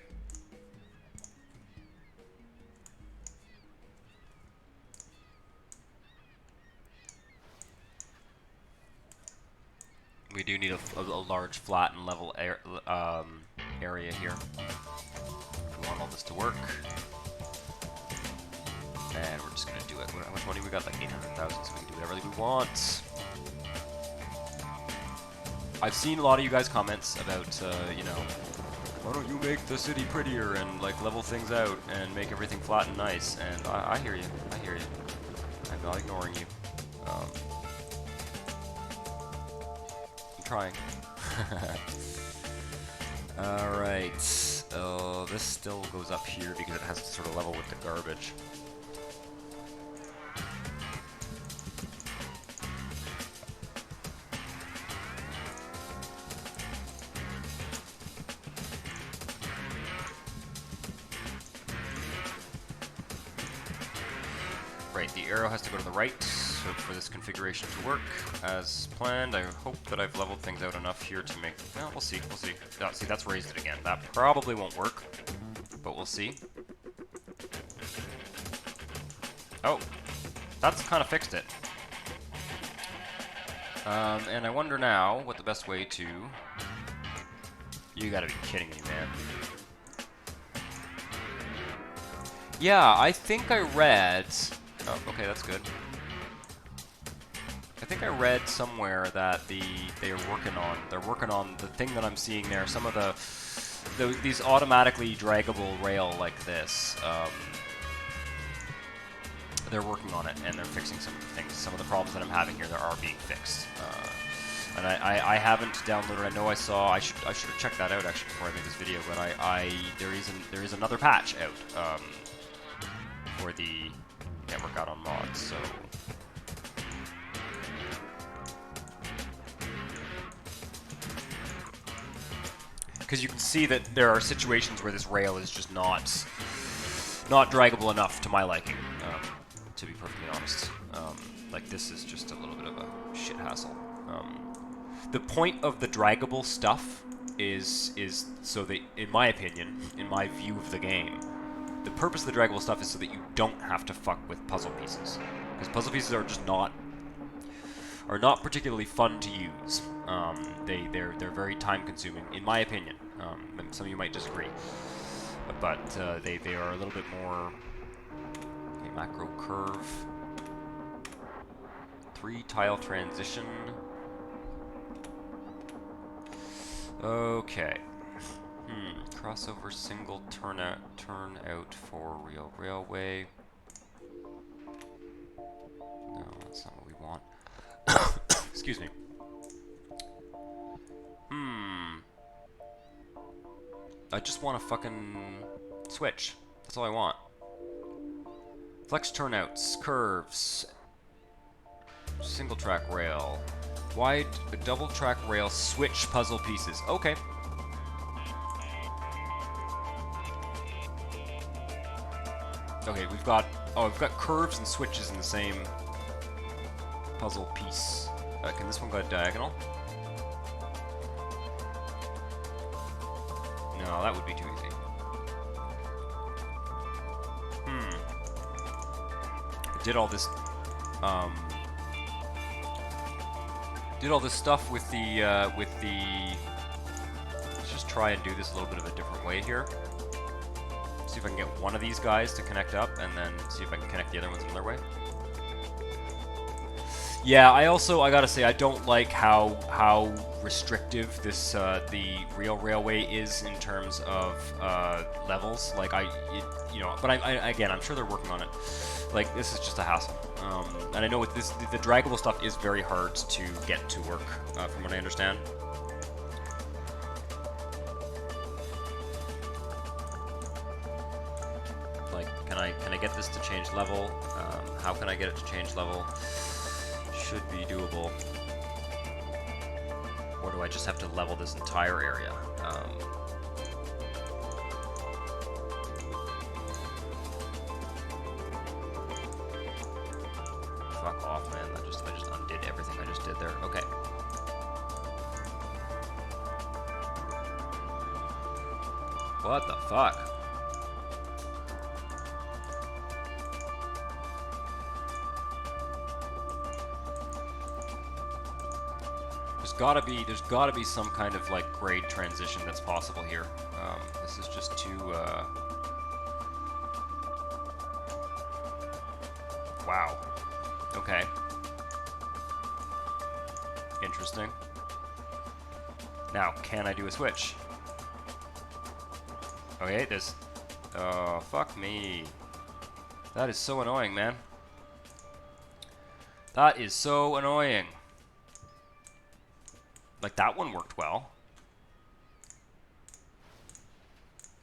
We do need a large, flat, and level area here. We want all this to work. And we're just going to do it. How much money we got? Like 800,000, so we can do whatever we want. I've seen a lot of you guys' comments about, you know, why don't you make the city prettier and, like, level things out and make everything flat and nice. And I hear you. I hear you. I'm not ignoring you. I'm trying. Alright. Oh, this still goes up here because it has to sort of level with the garbage. Right, the arrow has to go to the right for this configuration to work as planned. I hope that I've leveled things out enough here to make... Well, we'll see, we'll see. Oh, see, that's raised it again. That probably won't work, but we'll see. Oh, that's kind of fixed it. And I wonder now what the best way to... You gotta be kidding me, man. Yeah, I think I read... Oh, okay, that's good. I think I read somewhere that they're working on the thing that I'm seeing there. Some of these automatically draggable rail like this. They're working on it and they're fixing some of the things. Some of the problems that I'm having here that are being fixed. And I haven't downloaded. I know I saw. I should have checked that out actually before I made this video. But there is another patch out for the network Addon Mod. So. Because you can see that there are situations where this rail is just not draggable enough to my liking, to be perfectly honest. Like this is just a little bit of a shit hassle. The point of the draggable stuff is so that, in my opinion, in my view of the game, the purpose of the draggable stuff is so that you don't have to fuck with puzzle pieces. Because puzzle pieces are just not are not particularly fun to use. They're very time consuming, in my opinion. Some of you might disagree, but they are a little bit more. Okay, macro curve, 3 tile transition. Okay. Crossover single turnout for real railway. No, that's not what we want. Excuse me. I just want a fucking switch. That's all I want. Flex turnouts, curves, single track rail, wide double track rail, switch puzzle pieces. Okay. Okay, we've got curves and switches in the same puzzle piece. Can this one go diagonal? No, that would be too easy. I did all this stuff with the let's just try and do this a little bit of a different way here. See if I can get one of these guys to connect up, and then see if I can connect the other ones another way. Yeah, I gotta say, I don't like how restrictive this the real railway is in terms of levels. Like but again, I'm sure they're working on it. Like, this is just a hassle, and I know with this, the draggable stuff is very hard to get to work, from what I understand. Like, can I get this to change level? How can I get it to change level? Should be doable. Or do I just have to level this entire area? Fuck off, man. I just undid everything I just did there. Okay. What the fuck? There's gotta be some kind of like grade transition that's possible here. This is just too. Wow. Okay. Interesting. Now, can I do a switch? Okay, this. Oh, fuck me. That is so annoying, man. That is so annoying. Like, that one worked well.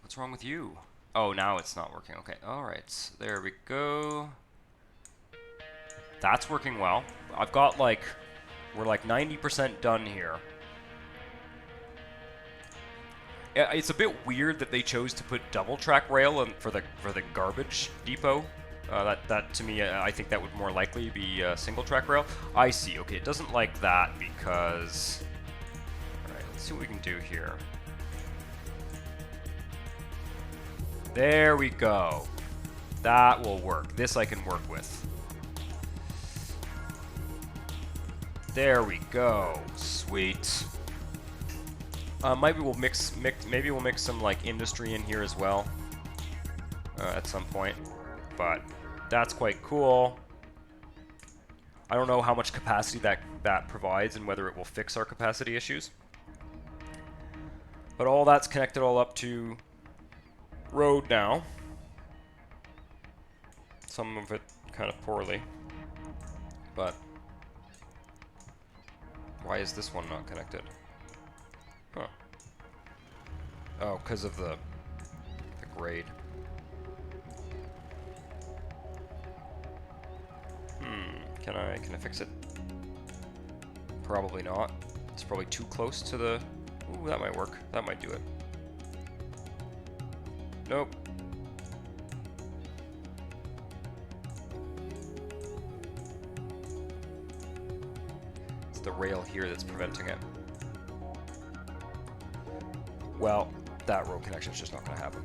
What's wrong with you? Oh, now it's not working. Okay, alright. There we go. That's working well. I've got, like... We're, like, 90% done here. It's a bit weird that they chose to put double track rail for the garbage depot. That to me, I think that would more likely be single track rail. I see. Okay, it doesn't like that because... Let's see what we can do here. There we go. That will work. This I can work with. There we go. Sweet. Maybe we'll mix some like industry in here as well at some point. But that's quite cool. I don't know how much capacity that provides and whether it will fix our capacity issues. But all that's connected all up to road now. Some of it kind of poorly. But why is this one not connected? Huh. Oh, because of the grade. Can I fix it? Probably not. It's probably too close to the... Ooh, that might work. That might do it. Nope. It's the rail here that's preventing it. Well, that road connection is just not going to happen.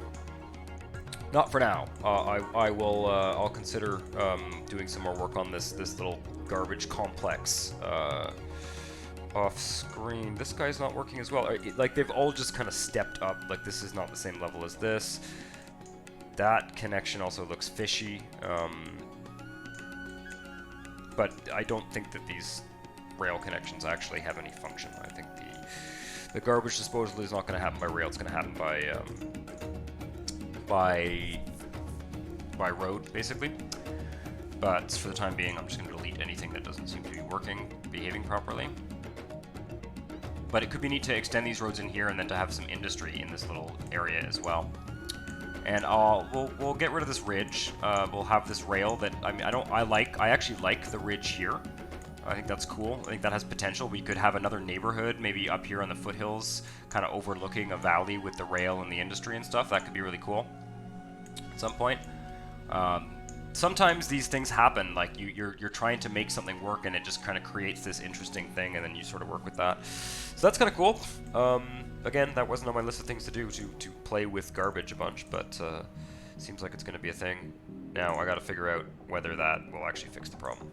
Not for now. I will. I'll consider doing some more work on this little garbage complex off screen. This guy's not working as well. Like they've all just kind of stepped up. Like this is not the same level as this. That connection also looks fishy. But I don't think that these rail connections actually have any function. I think the garbage disposal is not going to happen by rail. It's going to happen by road, basically. But for the time being, I'm just going to delete anything that doesn't seem to be working, behaving properly. But it could be neat to extend these roads in here and then to have some industry in this little area as well. And we'll get rid of this ridge. We'll have this rail that I actually like the ridge here. I think that's cool. I think that has potential. We could have another neighborhood, maybe up here on the foothills, kind of overlooking a valley with the rail and the industry and stuff. That could be really cool at some point. Sometimes these things happen, like you're trying to make something work and it just kind of creates this interesting thing, and then you sort of work with that. So that's kind of cool. Again, that wasn't on my list of things to do, to play with garbage a bunch, but seems like it's going to be a thing. Now I got to figure out whether that will actually fix the problem.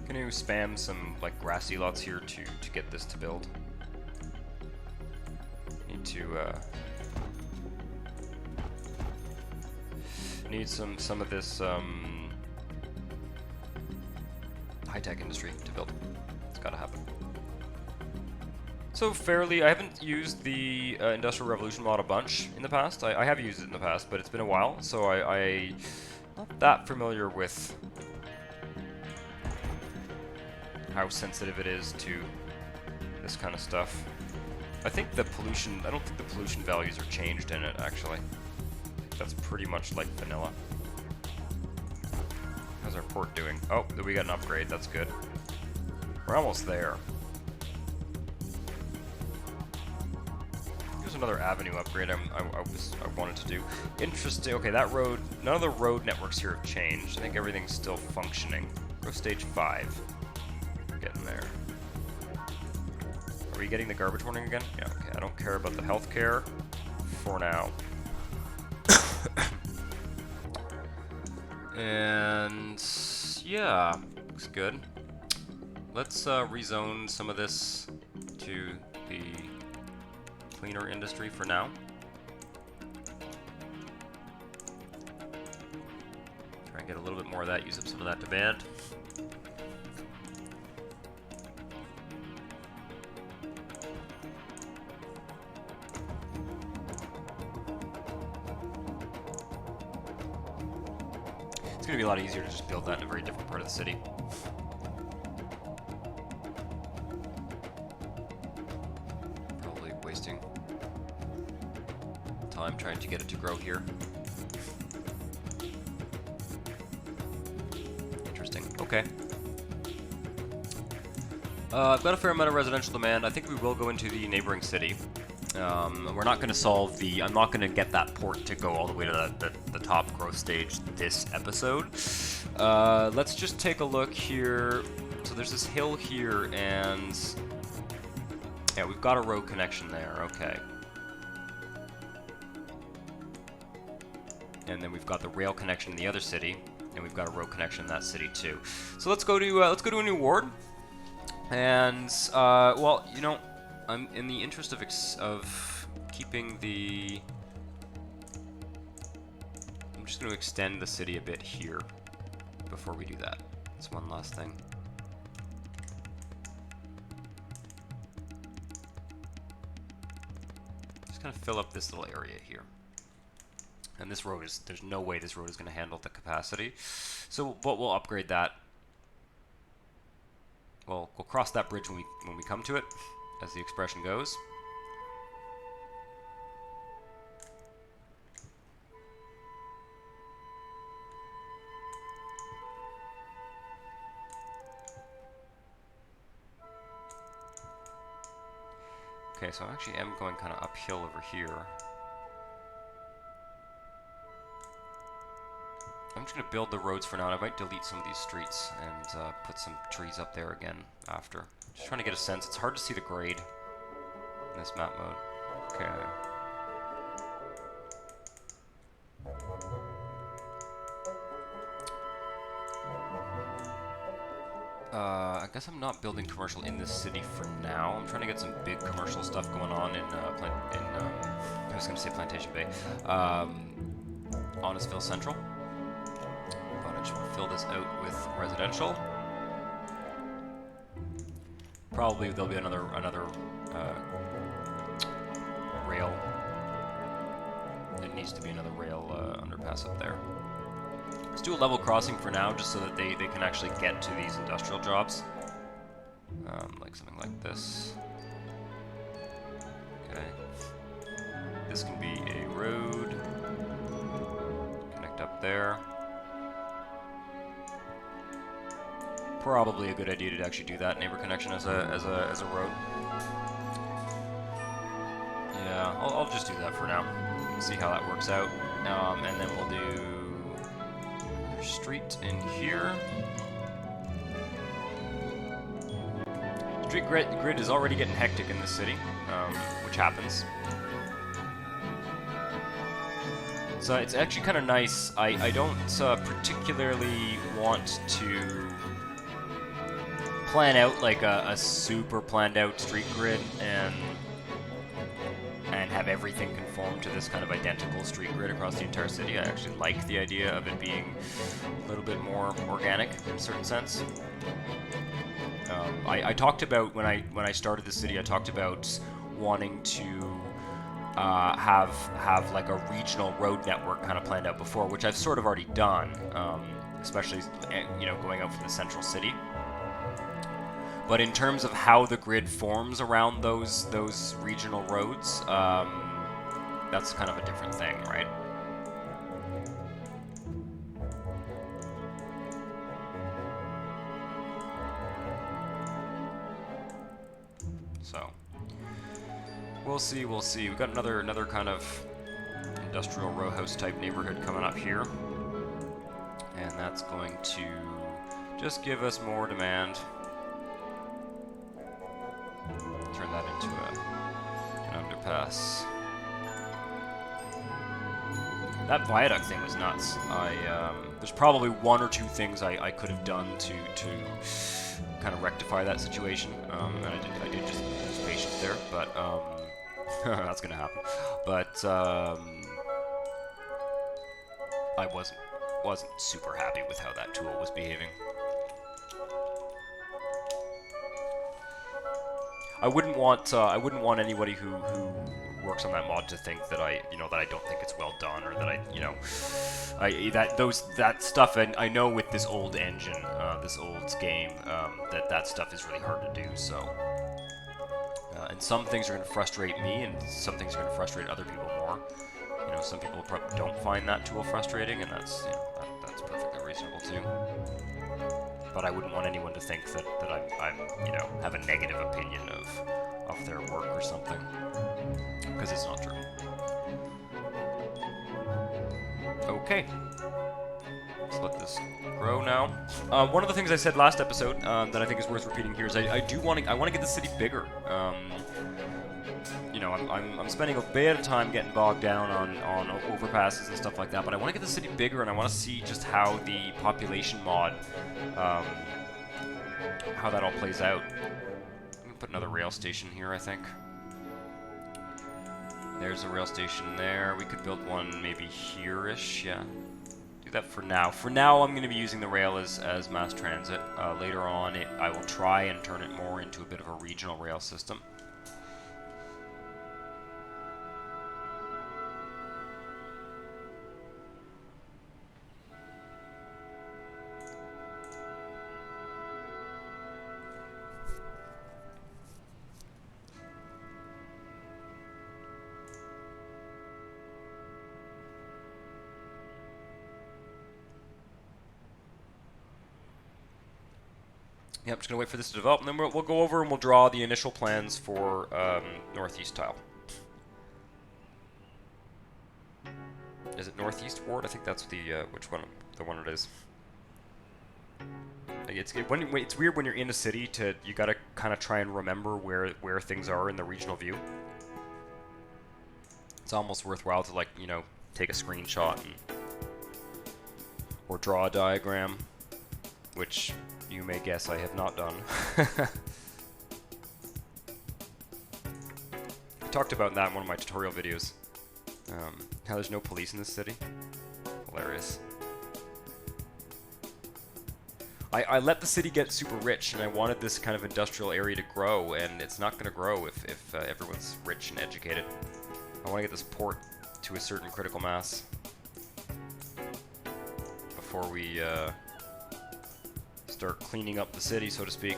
Going to spam some like grassy lots here to get this to build. Need some of this high-tech industry to build. It's got to happen. So fairly, I haven't used the Industrial Revolution mod a bunch in the past. I have used it in the past, but it's been a while, so I'm not that familiar with how sensitive it is to this kind of stuff. I think the pollution, I don't think the pollution values are changed in it, actually. That's pretty much like vanilla. How's our port doing? Oh, we got an upgrade, that's good. We're almost there. Here's another avenue upgrade I wanted to do. Interesting, okay, that road, none of the road networks here have changed. I think everything's still functioning. Go stage 5. Getting there. Are we getting the garbage warning again? Yeah, okay. I don't care about the healthcare for now. And yeah, looks good. Let's rezone some of this to the cleaner industry for now. Try and get a little bit more of that, use up some of that demand. It's going to be a lot easier to just build that in a very different part of the city. Probably wasting time trying to get it to grow here. Interesting. Okay. I've got a fair amount of residential demand. I think we will go into the neighboring city. We're not going to solve the... I'm not going to get that port to go all the way to the top growth stage this episode. Let's just take a look here. So there's this hill here, and... yeah, we've got a road connection there. Okay. And then we've got the rail connection in the other city, and we've got a road connection in that city too. So let's go to a new ward. And well, you know, I'm in the interest of keeping the... I'm just going to extend the city a bit here before we do that. That's one last thing. Just going to fill up this little area here. And this road is... there's no way this road is going to handle the capacity. So, but we'll upgrade that. Well, we'll cross that bridge when we come to it, as the expression goes. Okay, so I actually am going kind of uphill over here. I'm just gonna build the roads for now, and I might delete some of these streets and put some trees up there again after. Just trying to get a sense. It's hard to see the grade in this map mode. Okay. I guess I'm not building commercial in this city for now. I'm trying to get some big commercial stuff going on in I was gonna say Plantation Bay, Honestville Central. But I just want to fill this out with residential. Probably there'll be another rail. It needs to be another rail underpass up there. Let's do a level crossing for now, just so that they can actually get to these industrial jobs. Like something like this. Okay. This can be a road. Connect up there. Probably a good idea to actually do that neighbor connection as a road. Yeah, I'll just do that for now. See how that works out. And then we'll do another street in here. Street grid is already getting hectic in this city, which happens. So it's actually kind of nice. I don't particularly want to plan out like a super planned out street grid and have everything conform to this kind of identical street grid across the entire city. I actually like the idea of it being a little bit more organic in a certain sense. I talked about when I started the city. I talked about wanting to have like a regional road network kind of planned out before, which I've sort of already done, especially going out from the central city. But in terms of how the grid forms around those regional roads, that's kind of a different thing, right? So we'll see. We've got another kind of industrial row house type neighborhood coming up here, and that's going to just give us more demand. Turn that into an underpass. That viaduct thing was nuts. There's probably one or two things I could have done to kind of rectify that situation, and I did just lose patience there, but that's gonna happen. But I wasn't super happy with how that tool was behaving. I wouldn't want anybody who works on that mod to think that I don't think it's well done, or that that stuff. And I know with this old engine, this old game, that stuff is really hard to do. So, and some things are going to frustrate me, and some things are going to frustrate other people more. Some people don't find that tool frustrating, and that's perfectly reasonable too. But I wouldn't want anyone to think that I'm have a negative opinion of their work or something, because it's not true. Okay, let's let this grow now. One of the things I said last episode that I think is worth repeating here is I want to get the city bigger. I'm spending a bit of time getting bogged down on overpasses and stuff like that, but I want to get the city bigger, and I want to see just how the population mod, how that all plays out. I'm going to put another rail station here, I think. There's a rail station there. We could build one maybe here-ish, yeah. Do that for now. For now, I'm going to be using the rail as mass transit. Later on, I will try and turn it more into a bit of a regional rail system. Yeah, I'm just going to wait for this to develop, and then we'll go over and we'll draw the initial plans for northeast tile. Is is it Northeast Ward? I think that's the which one the one it is. Like it's weird when you're in a city you gotta kind of try and remember where things are in the regional view. It's almost worthwhile to, like, you know, take a screenshot or draw a diagram, which you may guess I have not done. I talked about that in one of my tutorial videos. How there's no police in this city. Hilarious. I let the city get super rich, and I wanted this kind of industrial area to grow, and it's not going to grow if everyone's rich and educated. I want to get this port to a certain critical mass before we start cleaning up the city, so to speak.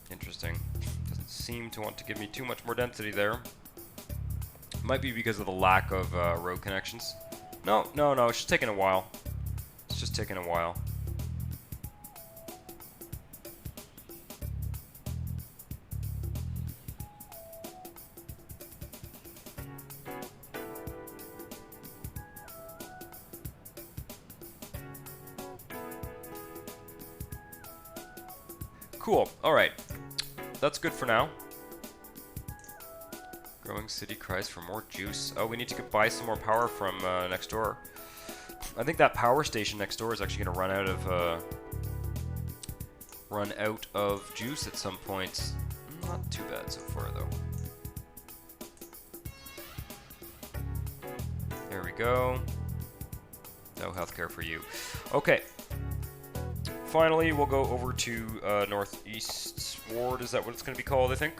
Interesting. Doesn't seem to want to give me too much more density there. Might be because of the lack of road connections. No, it's just taking a while. It's just taking a while. Cool. Alright. That's good for now. Growing city cries for more juice. Oh, we need to buy some more power from next door. I think that power station next door is actually going to run out of juice at some point. Not too bad so far, though. There we go. No healthcare for you. Okay. Finally, we'll go over to Northeast Ward. Is that what it's going to be called, I think?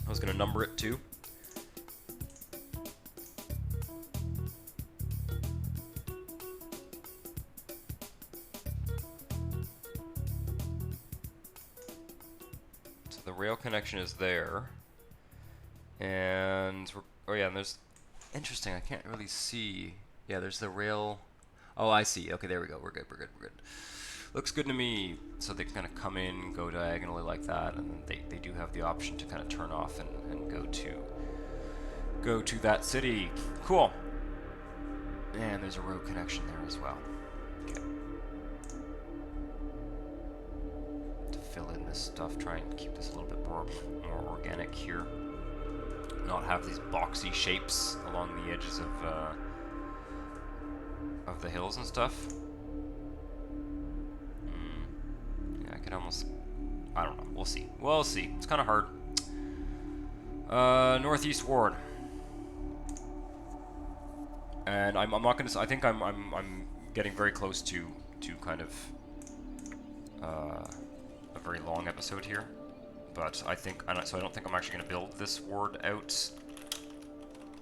I was going to number it too. So the rail connection is there. And, oh yeah, and there's, interesting, I can't really see. Yeah, there's the rail. Oh, I see. Okay, there we go. We're good. Looks good to me. So they kind of come in, go diagonally like that, and then they do have the option to kind of turn off and go to that city. Cool. And there's a road connection there as well. Okay. To fill in this stuff, try and keep this a little bit more organic here. Not have these boxy shapes along the edges of the hills and stuff. I could almost, I don't know, we'll see. It's kind of hard. Northeast Ward. And I'm not gonna, I think I'm getting very close to kind of a very long episode here. But I think, so I don't think I'm actually gonna build this ward out.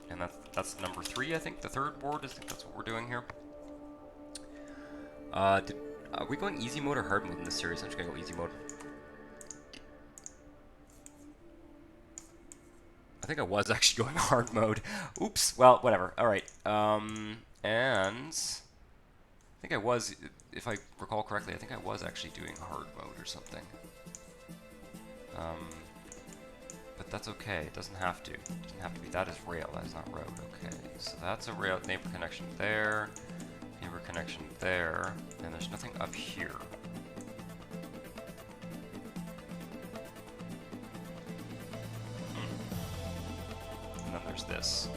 And that's number 3, I think. The third ward, I think that's what we're doing here. Are we going easy mode or hard mode in this series? I'm just gonna go easy mode. I think I was actually going hard mode. Oops. Well, whatever. Alright. And I think I was, if I recall correctly, I think I was actually doing hard mode or something. But that's okay. It doesn't have to. It doesn't have to be. That is rail. That is not road. Okay. So that's a rail neighbor connection there. Neighbor connection there, and there's nothing up here. And then there's this.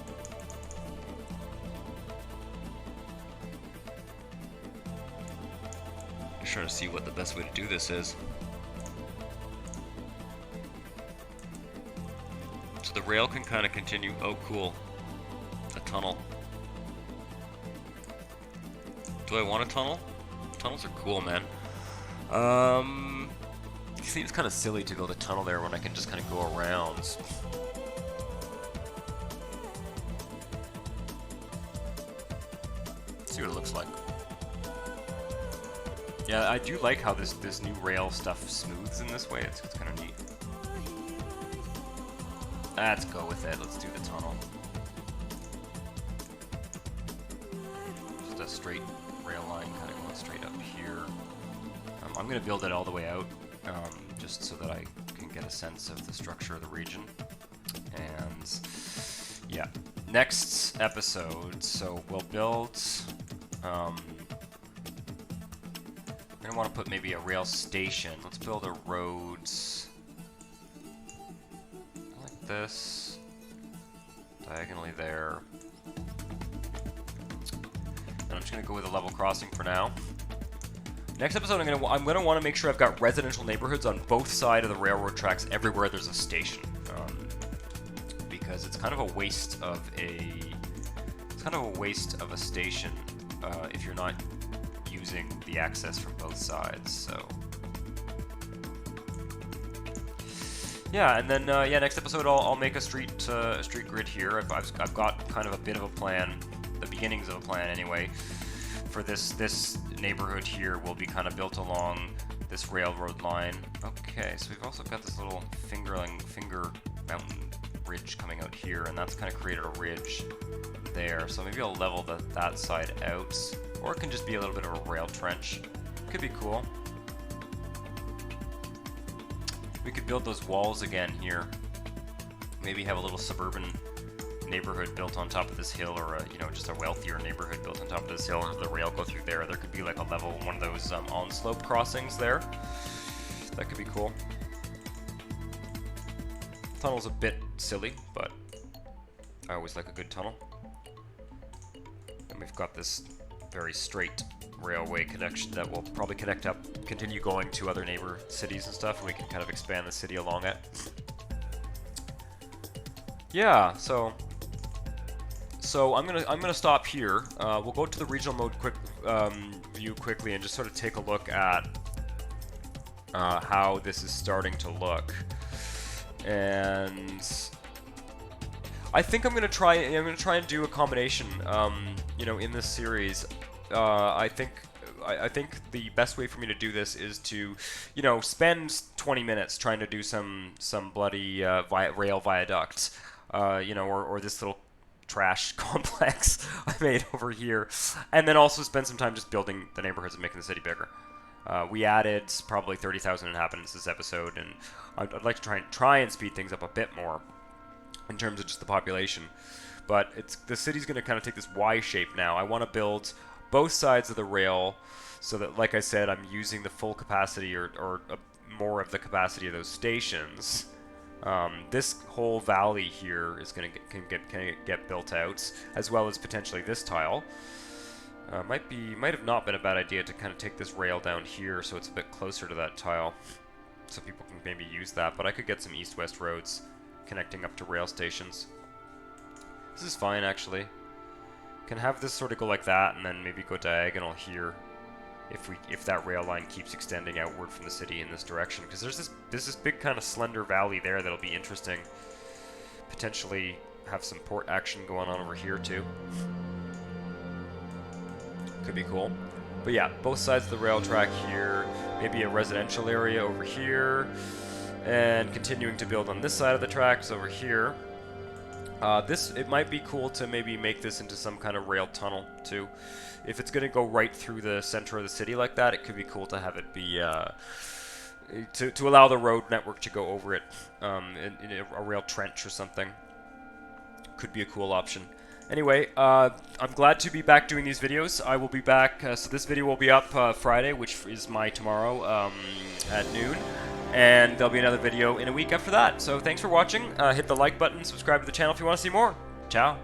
Just trying to see what the best way to do this is. So the rail can kind of continue. Oh, cool. A tunnel. Do I want a tunnel? Tunnels are cool, man. It seems kind of silly to build a tunnel there when I can just kind of go around. See what it looks like. Yeah, I do like how this new rail stuff smooths in this way. It's kind of neat. Let's go with it. Let's do the tunnel. Just a straight rail line kind of going straight up here. I'm going to build it all the way out, just so that I can get a sense of the structure of the region. And yeah, next episode, so we'll build, we're gonna want to put maybe a rail station. Let's build a roads like this, diagonally there. And I'm just gonna go with a level crossing for now. Next episode, I'm gonna want to make sure I've got residential neighborhoods on both sides of the railroad tracks everywhere there's a station, because it's kind of a waste of a station if you're not using the access from both sides. So yeah, and then yeah, next episode I'll make a street grid here. I've got kind of a bit of a plan, the beginnings of a plan anyway. For this neighborhood here will be kind of built along this railroad line. Okay, so we've also got this little finger mountain ridge coming out here, and that's kind of created a ridge there. So maybe I'll level that side out, or it can just be a little bit of a rail trench. Could be cool. We could build those walls again here. Maybe have a little suburban neighborhood built on top of this hill, or just a wealthier neighborhood built on top of this hill, and the rail go through there. There could be like a level, one of those on-slope crossings there. That could be cool. Tunnel's a bit silly, but I always like a good tunnel. And we've got this very straight railway connection that will probably continue going to other neighbor cities and stuff, and we can kind of expand the city along it. Yeah, so I'm gonna stop here. We'll go to the regional mode view quickly and just sort of take a look at how this is starting to look. And I think I'm gonna try and do a combination. In this series, I think the best way for me to do this is to, spend 20 minutes trying to do some bloody rail viaduct, or this little trash complex I made over here, and then also spend some time just building the neighborhoods and making the city bigger. We added probably 30,000 inhabitants this episode, and I'd like to try and speed things up a bit more in terms of just the population. But the city's going to kind of take this Y shape now. I want to build both sides of the rail so that, like I said, I'm using the full capacity or more of the capacity of those stations. This whole valley here is going to get built out, as well as potentially this tile. Might have not been a bad idea to kind of take this rail down here so it's a bit closer to that tile, so people can maybe use that. But I could get some east-west roads connecting up to rail stations. This is fine, actually. Can have this sort of go like that, and then maybe go diagonal here, if that rail line keeps extending outward from the city in this direction. Because there's this big kind of slender valley there that'll be interesting. Potentially have some port action going on over here too. Could be cool. But yeah, both sides of the rail track here. Maybe a residential area over here, and continuing to build on this side of the tracks over here. It might be cool to maybe make this into some kind of rail tunnel too. If it's going to go right through the center of the city like that, it could be cool to have it be to allow the road network to go over it in a rail trench or something. Could be a cool option. Anyway, I'm glad to be back doing these videos. I will be back, so this video will be up Friday, which is my tomorrow at noon. And there'll be another video in a week after that. So thanks for watching. Hit the like button, subscribe to the channel if you want to see more. Ciao.